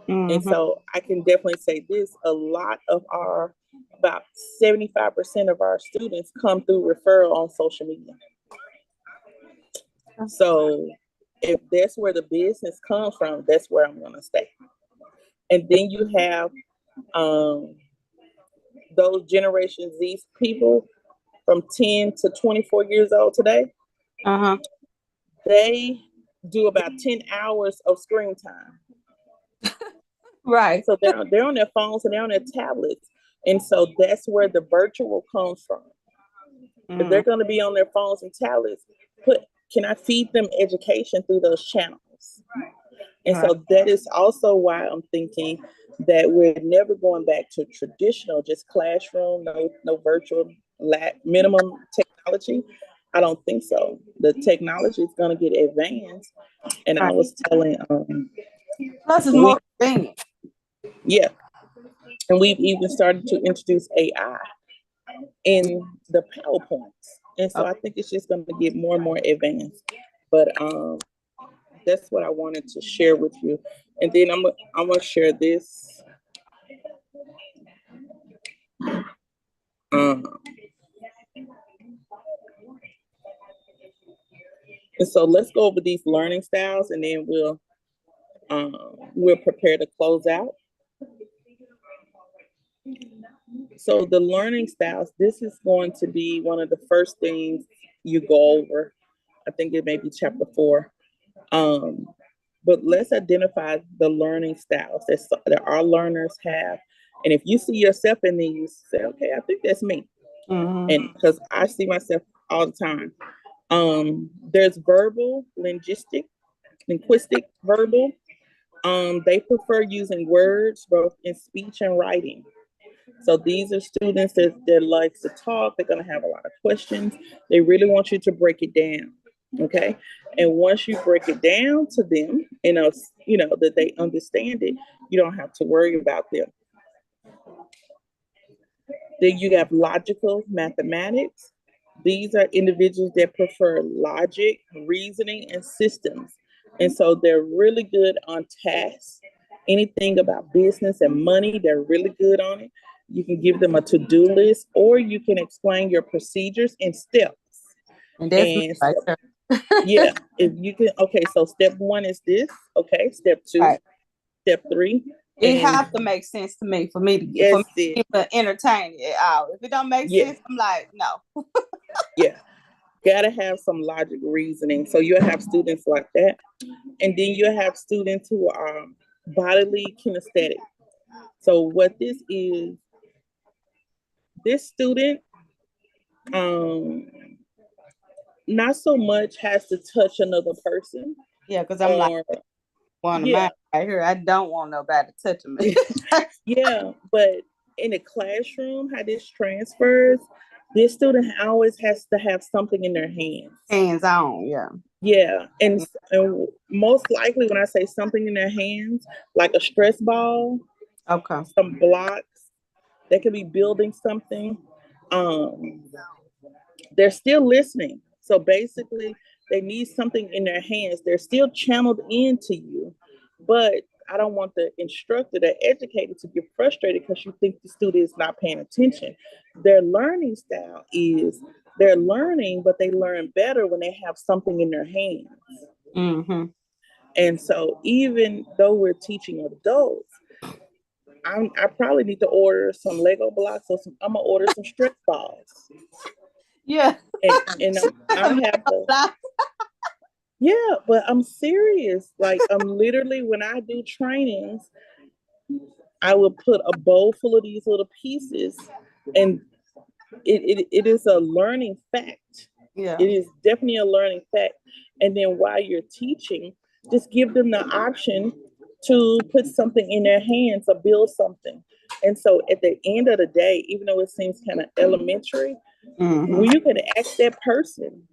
And so I can definitely say this: about 75% of our students come through referral on social media. So if that's where the business comes from, that's where I'm going to stay. And then you have those Generation Z people from 10 to 24 years old today. They do about 10 hours of screen time. Right. So they're on their phones and they're on their tablets. And so that's where the virtual comes from. If they're going to be on their phones and tablets, can I feed them education through those channels? And so that is also why I'm thinking that we're never going back to traditional, just classroom, no virtual, minimum technology. I don't think so. The technology is going to get advanced. And I was telling, plus it's more convenient. Yeah. And we've even started to introduce AI in the PowerPoints. And so I think it's just going to get more and more advanced. But that's what I wanted to share with you. And then I'm going to share this. And so let's go over these learning styles, and then we'll prepare to close out. So the learning styles, this is going to be one of the first things you go over. I think it may be chapter 4. But let's identify the learning styles that our learners have. And if you see yourself in these, say, okay, I think that's me. And because I see myself all the time. There's verbal, linguistic, verbal. They prefer using words both in speech and writing. So these are students that like to talk. They're going to have a lot of questions. They really want you to break it down. Okay. And once you break it down to them, that they understand it, you don't have to worry about them. Then you have logical mathematics. These are individuals that prefer logic, reasoning, and systems. And so they're really good on tasks. Anything about business and money, they're really good on it. You can give them a to-do list, or you can explain your procedures and steps. And that's right there. Yeah, if you can. Okay, so step 1 is this. Okay, step 2, step 3. It has to make sense to me for me to get entertain it out. If it don't make sense, I'm like, no. Yeah, gotta have some logic, reasoning. So you'll have students like that, and then you'll have students who are bodily kinesthetic. So what this is, this student, not so much has to touch another person. Yeah, because I'm like Or one of yeah, mine right here. I don't want nobody touching me. yeah, but in the classroom, how this transfers, this student always has to have something in their hands. Hands on, yeah. Yeah, and most likely when I say something in their hands, like a stress ball, Okay. some blocks, they could be building something. Um, they're still listening. So basically, they need something in their hands. They're still channeled into you, but I don't want the instructor, the educator, to get frustrated because you think the student is not paying attention. Their learning style is they're learning, but they learn better when they have something in their hands. Mm-hmm. And so, even though we're teaching adults, I probably need to order some Lego blocks or I'm gonna order some stress balls, Yeah. and I have the yeah, but I'm serious. Like I'm literally when I do trainings, I will put a bowl full of these little pieces, and it is a learning fact. Yeah. It is definitely a learning fact. And then while you're teaching, just give them the option to put something in their hands or build something. And so at the end of the day, even though it seems kind of elementary, Mm-hmm. when you can ask that person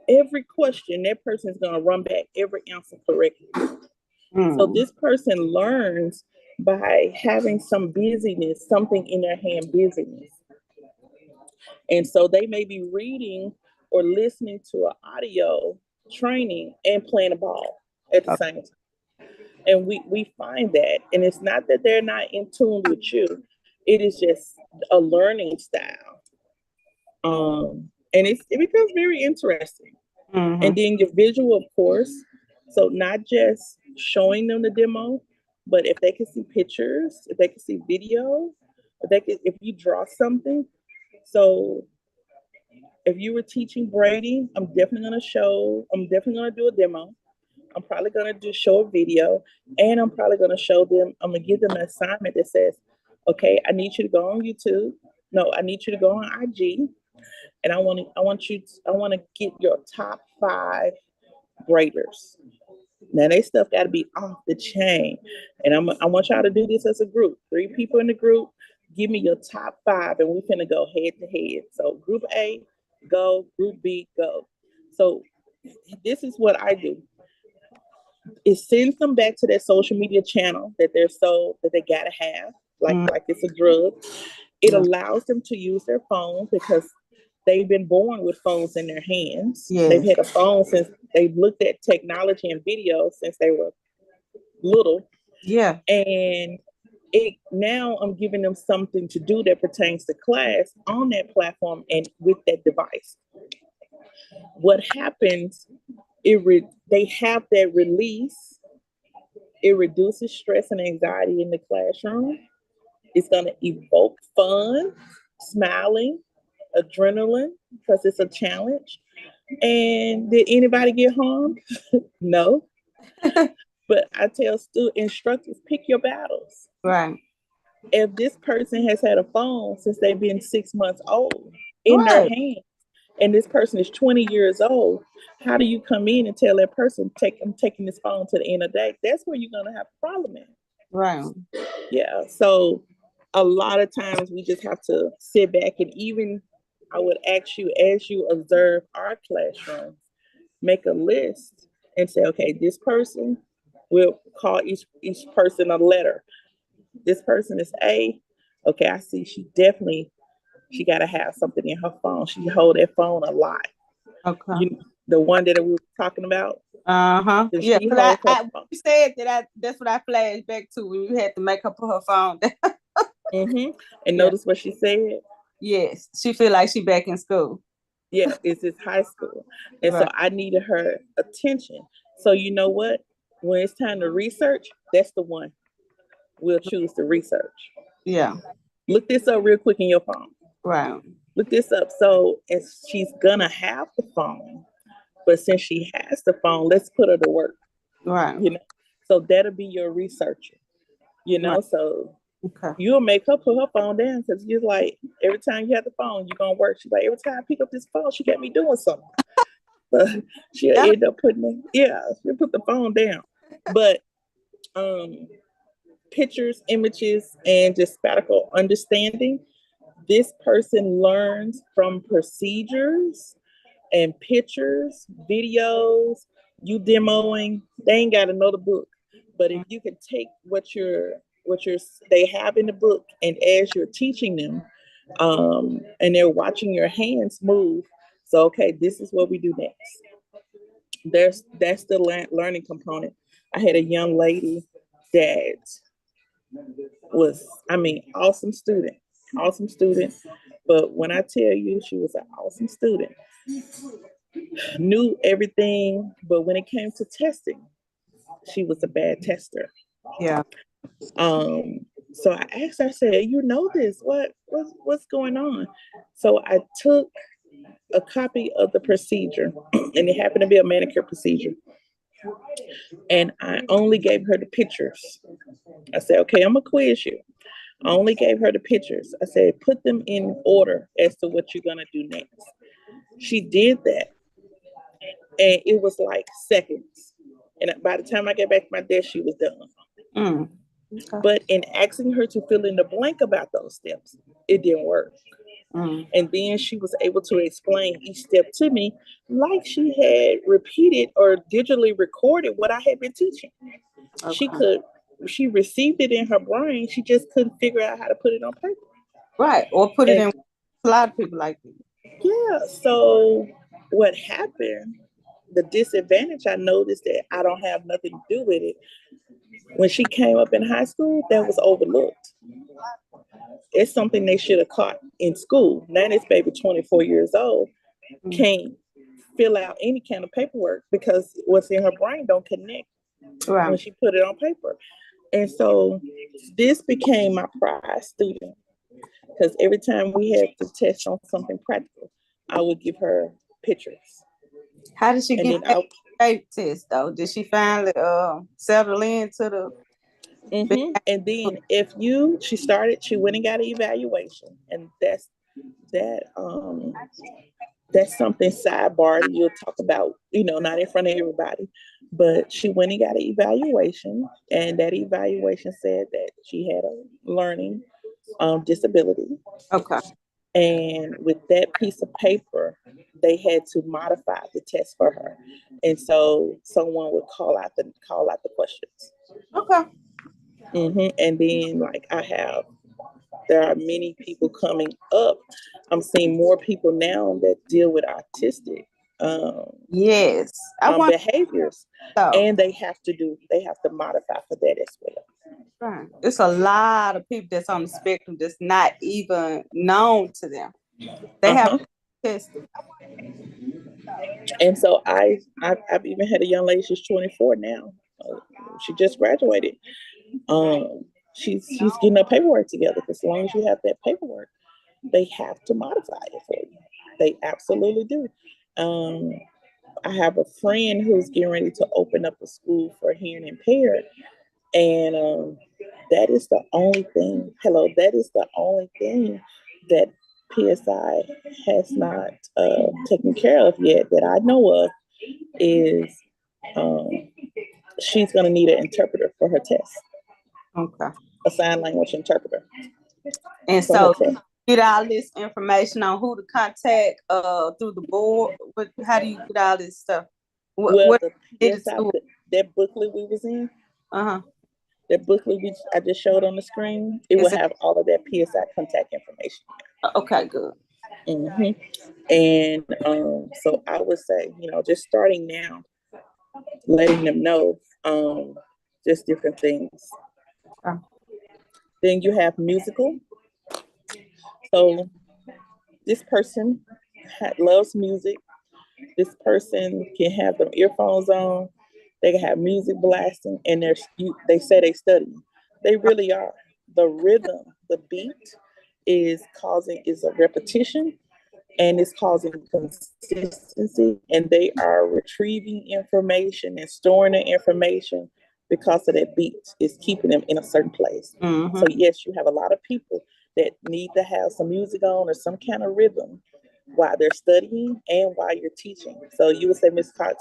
every question, that person is going to run back every answer correctly. So this person learns by having some busyness, something in their hand, busyness. And so they may be reading or listening to an audio training and playing a ball at the same time. And we find that. And it's not that they're not in tune with you, it is just a learning style. And it becomes very interesting. Mm-hmm. And then your visual, of course. So not just showing them the demo, but if they can see pictures, if they can see video, if you draw something. So if you were teaching braiding, I'm definitely gonna do a demo. I'm probably gonna show a video, and I'm probably gonna show them. I'm gonna give them an assignment that says, "Okay, I need you to go on YouTube. No, I need you to go on IG, and I want to get your top 5 graders. Now they stuff got to be off the chain, and I want y'all to do this as a group. 3 people in the group. Give me your top 5, and we're gonna go head to head. So group A, go. Group B, go. So this is what I do. It sends them back to their social media channel that they gotta have, like it's a drug. It allows them to use their phone because they've been born with phones in their hands. Yes. They've had a phone since they've looked at technology and video since they were little. Yeah. And now I'm giving them something to do that pertains to class on that platform and with that device. What happens, they have that release. It reduces stress and anxiety in the classroom. It's going to evoke fun, smiling, adrenaline, because it's a challenge. And did anybody get harmed? No. But I tell instructors, pick your battles. Right. If this person has had a phone since they've been 6 months old in their hand, and this person is 20 years old, how do you come in and tell that person, I'm taking this phone to the end of the day? That's where you're going to have a problem in. Right. Yeah. So a lot of times we just have to sit back, and even I would ask you, as you observe our classroom, make a list and say, okay, this person, we'll call each person a letter. This person is A. Okay, I see she got to have something in her phone. She hold that phone a lot. Okay. The one that we were talking about. Uh-huh. Yeah, she but you said that's what I flashed back to when you had to make her put her phone down. And notice what she said? Yes, she feel like she back in school. Yeah, it's high school. And so I needed her attention. So you know what? When it's time to research, that's the one we'll choose to research. Yeah. Look this up real quick in your phone. Right. Look this up. So she's gonna have the phone, but since she has the phone, let's put her to work. Right. So that'll be your researcher. Right. So you'll make her put her phone down because you're like, every time you have the phone, you're gonna work. She's like, every time I pick up this phone, she got me doing something. but she'll end up putting she'll put the phone down. But pictures, images, and just spatial understanding. This person learns from procedures and pictures, videos, you demoing. They ain't got to know the book, but if you can take what they have in the book, and as you're teaching them, and they're watching your hands move. So okay, this is what we do next. That's the learning component. I had a young lady that was, awesome student, awesome student. But when I tell you she was an awesome student, knew everything, but when it came to testing, she was a bad tester. Yeah. So I asked her, I said, you know this, what's going on? So I took a copy of the procedure, and it happened to be a manicure procedure. And I only gave her the pictures. I said, okay, I'm gonna quiz you. I only gave her the pictures. I said, put them in order as to what you're gonna do next. She did that. And it was like seconds. And by the time I got back to my desk, she was done. Okay. But in asking her to fill in the blank about those steps, it didn't work. And then she was able to explain each step to me like she had repeated or digitally recorded what I had been teaching. Okay. She received it in her brain. She just couldn't figure out how to put it on paper. Right. Or put it in. A lot of people like that. Yeah. So what happened, the disadvantage I noticed that I don't have nothing to do with it. When she came up in high school, that was overlooked. It's something they should have caught in school. Now this baby, 24 years old, can't fill out any kind of paperwork because what's in her brain don't connect when she put it on paper. And so this became my prize student, because every time we had to test on something practical, I would give her pictures. How did she get that test though? Did she finally settle into the? And then she went and got an evaluation, and that's something sidebar that you'll talk about, not in front of everybody. But she went and got an evaluation, and that evaluation said that she had a learning disability. Okay. And with that piece of paper, they had to modify the test for her, and so someone would call out the questions. Okay. And then, there are many people coming up. I'm seeing more people now that deal with autistic yes, behaviors, and they have to modify for that as well. Right. It's a lot of people that's on the spectrum that's not even known to them. They have tested. And so I've even had a young lady. She's 24 now. She just graduated. She's getting her paperwork together, because as long as you have that paperwork, they have to modify it for you. They absolutely do. I have a friend who's getting ready to open up a school for hearing impaired, and that is the only thing. That is the only thing that PSI has not taken care of yet that I know of. Is she's going to need an interpreter for her test. Okay. A sign language interpreter. And so get all this information on who to contact through the board. How do you get all this stuff? That booklet we was in. That booklet I just showed on the screen. It will have all of that PSI contact information. Okay, good. And so I would say, just starting now, letting them know just different things. Then you have musical. So this person loves music. This person can have them earphones on. They can have music blasting, and they say they study. They really are. The rhythm, the beat is a repetition, and it's causing consistency, and they are retrieving information and storing the information because of that beat. It's keeping them in a certain place. So yes, you have a lot of people that need to have some music on or some kind of rhythm while they're studying and while you're teaching. So you would say, Ms. Cox,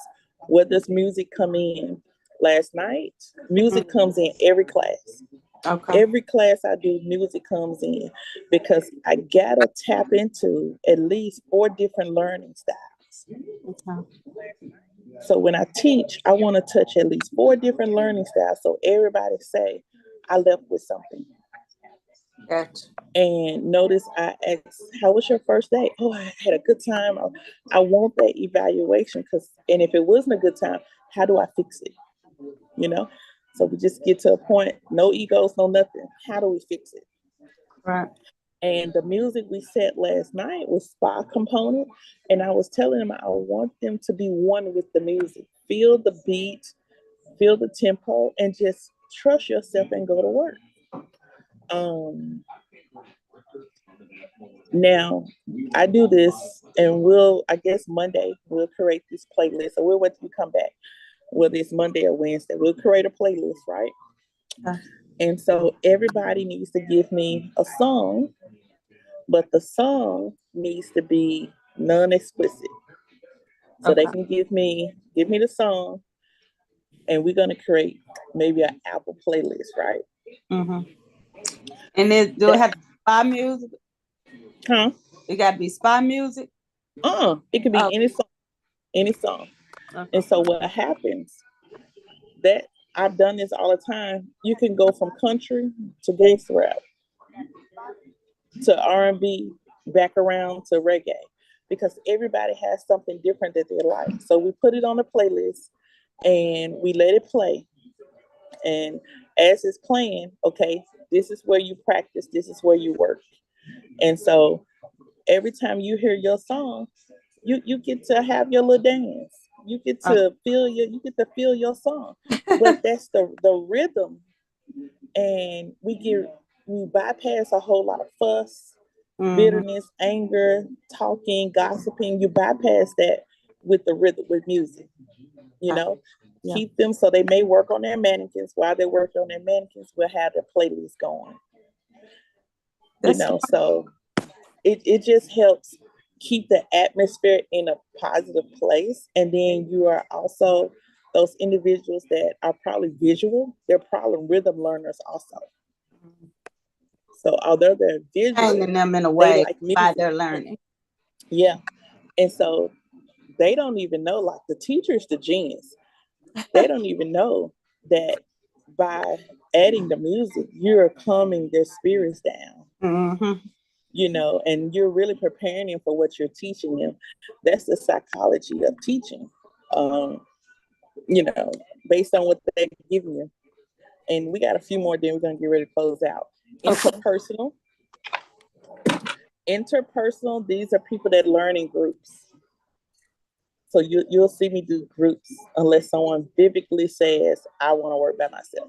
where does music come in? Last night, music comes in every class. Okay. Every class I do, music comes in because I gotta tap into at least 4 different learning styles. Okay. So when I teach, I want to touch at least 4 different learning styles. So everybody say, I left with something. Gotcha. And notice I asked, how was your first day? Oh, I had a good time. I want that evaluation and if it wasn't a good time, how do I fix it? You know? So we just get to a point, no egos, no nothing. How do we fix it? Right. And the music we set last night was spa component. And I was telling them I want them to be one with the music. Feel the beat, feel the tempo, and just trust yourself and go to work. Now, I do this, and I guess Monday, we'll create this playlist. So we'll wait till you come back, whether it's Monday or Wednesday. We'll create a playlist, right? Okay. And so everybody needs to give me a song, but the song needs to be non-explicit. So they can give me the song, and we're gonna create maybe an Apple playlist, right? Mm-hmm. And then do it have to be spa music? Huh? It got to be spa music? It could be any song. Okay. And so what happens, that I've done this all the time, you can go from country to gangsta rap to R&B, back around to reggae, because everybody has something different that they like. So we put it on the playlist and we let it play. And as it's playing, okay, this is where you practice, this is where you work. And so every time you hear your song, you get to have your little dance. You get to feel your song. But that's the rhythm. And we bypass a whole lot of fuss, bitterness, anger, talking, gossiping. You bypass that with the rhythm, with music. You know, keep them, so they may work on their mannequins. While they're working on their mannequins, we'll have their playlist going. So it just helps keep the atmosphere in a positive place. And then you are also those individuals that are probably visual, they're probably rhythm learners also. So although they're visual, training them in a way like by their learning. Yeah. And so they don't even know, like the teacher's the genius. They don't even know that by adding the music, you're calming their spirits down. Mm-hmm. And you're really preparing them for what you're teaching them. That's the psychology of teaching, based on what they're giving you. And we got a few more, then we're going to get ready to close out. Interpersonal, these are people that learn in groups. So you'll see me do groups unless someone vividly says, I want to work by myself.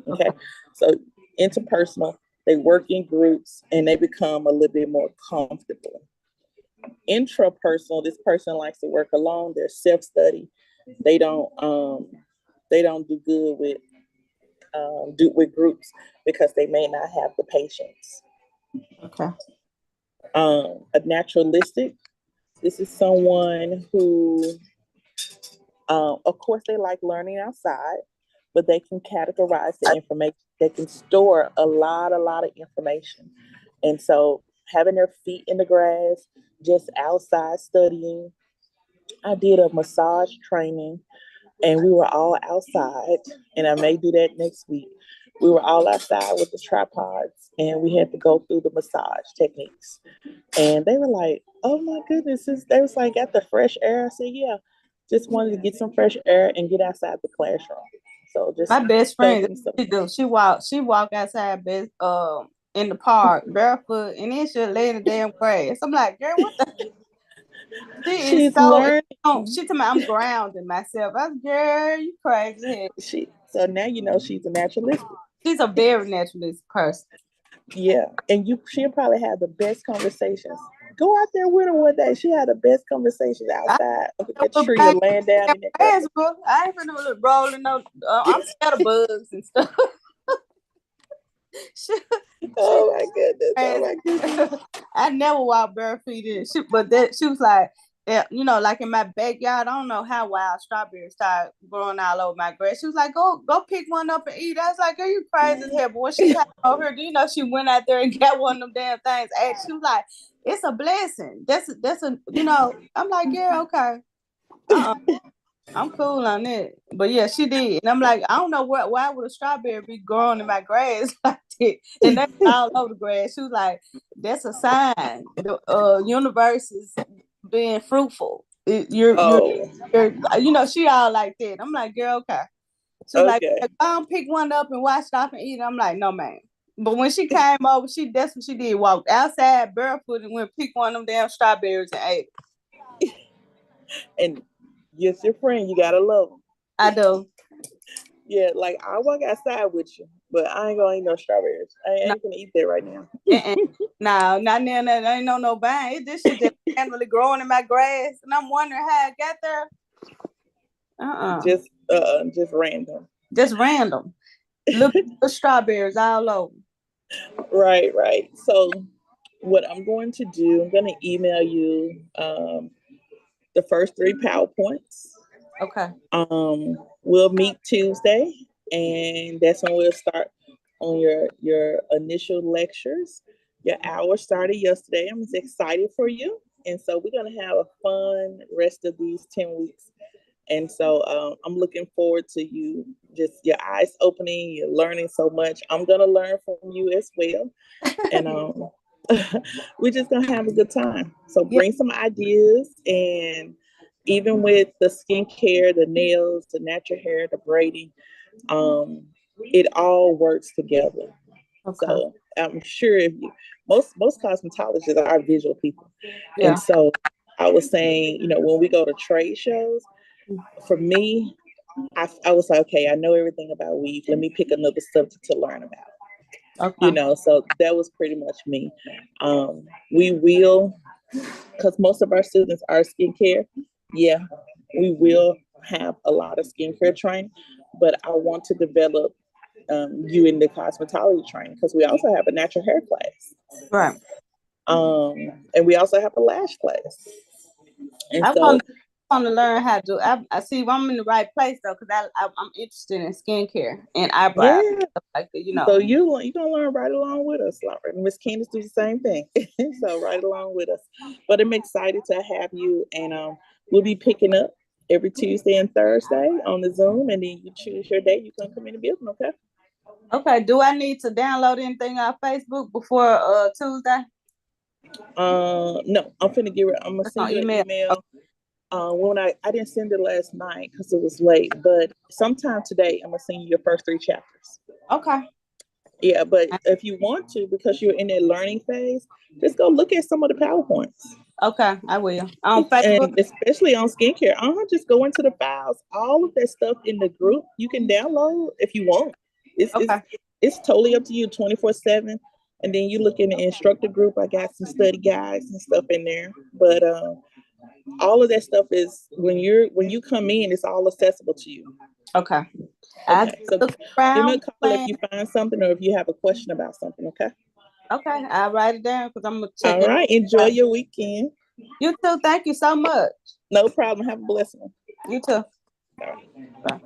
Okay. So interpersonal, they work in groups and they become a little bit more comfortable. Intrapersonal, this person likes to work alone. They're self-study. They don't do good with groups because they may not have the patience. Okay. A naturalistic, this is someone who, of course, they like learning outside, but they can categorize the information. They can store a lot of information. And so having their feet in the grass, just outside studying. I did a massage training and we were all outside, and I may do that next week. We were all outside with the tripods and we had to go through the massage techniques. And they were like, oh my goodness, they was like, got the fresh air. I said, yeah, just wanted to get some fresh air and get outside the classroom. So just my best friend, she walk outside in the park barefoot, and then she'll lay in the damn grass. I'm like, girl, what the? She's learning. She told me I'm grounding myself. I said, girl, you crazy. So now she's a naturalistic. She's a very naturalistic person. Yeah, and she'll probably have the best conversations. Go out there with her one day. She had the best conversations outside under the tree or laying down in that grass. I ain't finna rolling no. I'm scared of bugs and stuff. Oh my goodness! I never walked barefoot in. But that she was like, yeah, you know, like in my backyard. I don't know how wild strawberries started growing all over my grass. She was like, go pick one up and eat. I was like, are you crazy as hell? But when she came over here, you know, she went out there and got one of them damn things. And she was like, it's a blessing. That's a you know. I'm like, yeah, okay. I'm cool on it. But yeah, she did. And I'm like, I don't know why would a strawberry be growing in my grass like that? And that's all over the grass. She was like, that's a sign. The universe is being fruitful. Oh, You're, you know, she all like that. I'm like, girl, okay. She was like, okay. I don't pick one up and wash it off and eat it. I'm like, no, man. But when she came over, that's what she did. Walked outside barefoot and went pick one of them damn strawberries and ate it. And yes, your friend, you gotta love them. I do. Yeah, like I walk outside with you, but I ain't gonna eat no strawberries. I No. ain't gonna eat that right now. No, not now. I ain't no buying. This shit just randomly growing in my grass, and I'm wondering how it got there. Just random. Just random. Look at the strawberries all over. Right. So what I'm going to do, I'm gonna email you the first 3 PowerPoints. Okay. We'll meet Tuesday, and that's when we'll start on your initial lectures. Your hour started yesterday. I'm just excited for you, and so we're gonna have a fun rest of these 10 weeks. And so I'm looking forward to you, just your eyes opening, you're learning so much. I'm gonna learn from you as well, and we're just gonna have a good time. So bring some ideas, and even with the skincare, the nails, the natural hair, the braiding, it all works together. Okay. So I'm sure if you, most cosmetologists are visual people, Yeah. and so I was saying, you know, when we go to trade shows, for me, I was like, okay, I know everything about weave. Let me pick another subject to learn about. Okay. You know, so that was pretty much me. We will, because most of our students are skincare. Yeah, we will have a lot of skincare training, but I want to develop you in the cosmetology training because we also have a natural hair class. Right. And we also have a lash class. And I so want to learn how to. I see I'm in the right place though, because I'm interested in skincare and eyebrows, yeah, stuff like that. You know. so you're gonna learn right along with us. Miss Candace do the same thing. So right along with us. But I'm excited to have you, and we'll be picking up every Tuesday and Thursday on the Zoom, and then you choose your day. You can come in the building, okay? Okay. Do I need to download anything on Facebook before Tuesday? No, I'm gonna send you an email. When I didn't send it last night because it was late, but sometime today I'm gonna send you your first 3 chapters. Okay. Yeah, but if you want to, because you're in that learning phase, just go look at some of the PowerPoints. Okay, I will. On Facebook, And especially on skincare, just go into the files. All of that stuff in the group you can download if you want. It's totally up to you, 24/7. And then you look in the instructor group. I got some study guides and stuff in there. But all of that stuff is when you come in, it's all accessible to you. Okay. So give me a call if you find something or if you have a question about something. Okay. Okay, I'll write it down because I'm gonna check it. All right. Enjoy your weekend. You too. Thank you so much. No problem. Have a blessed one. You too. All right. Bye.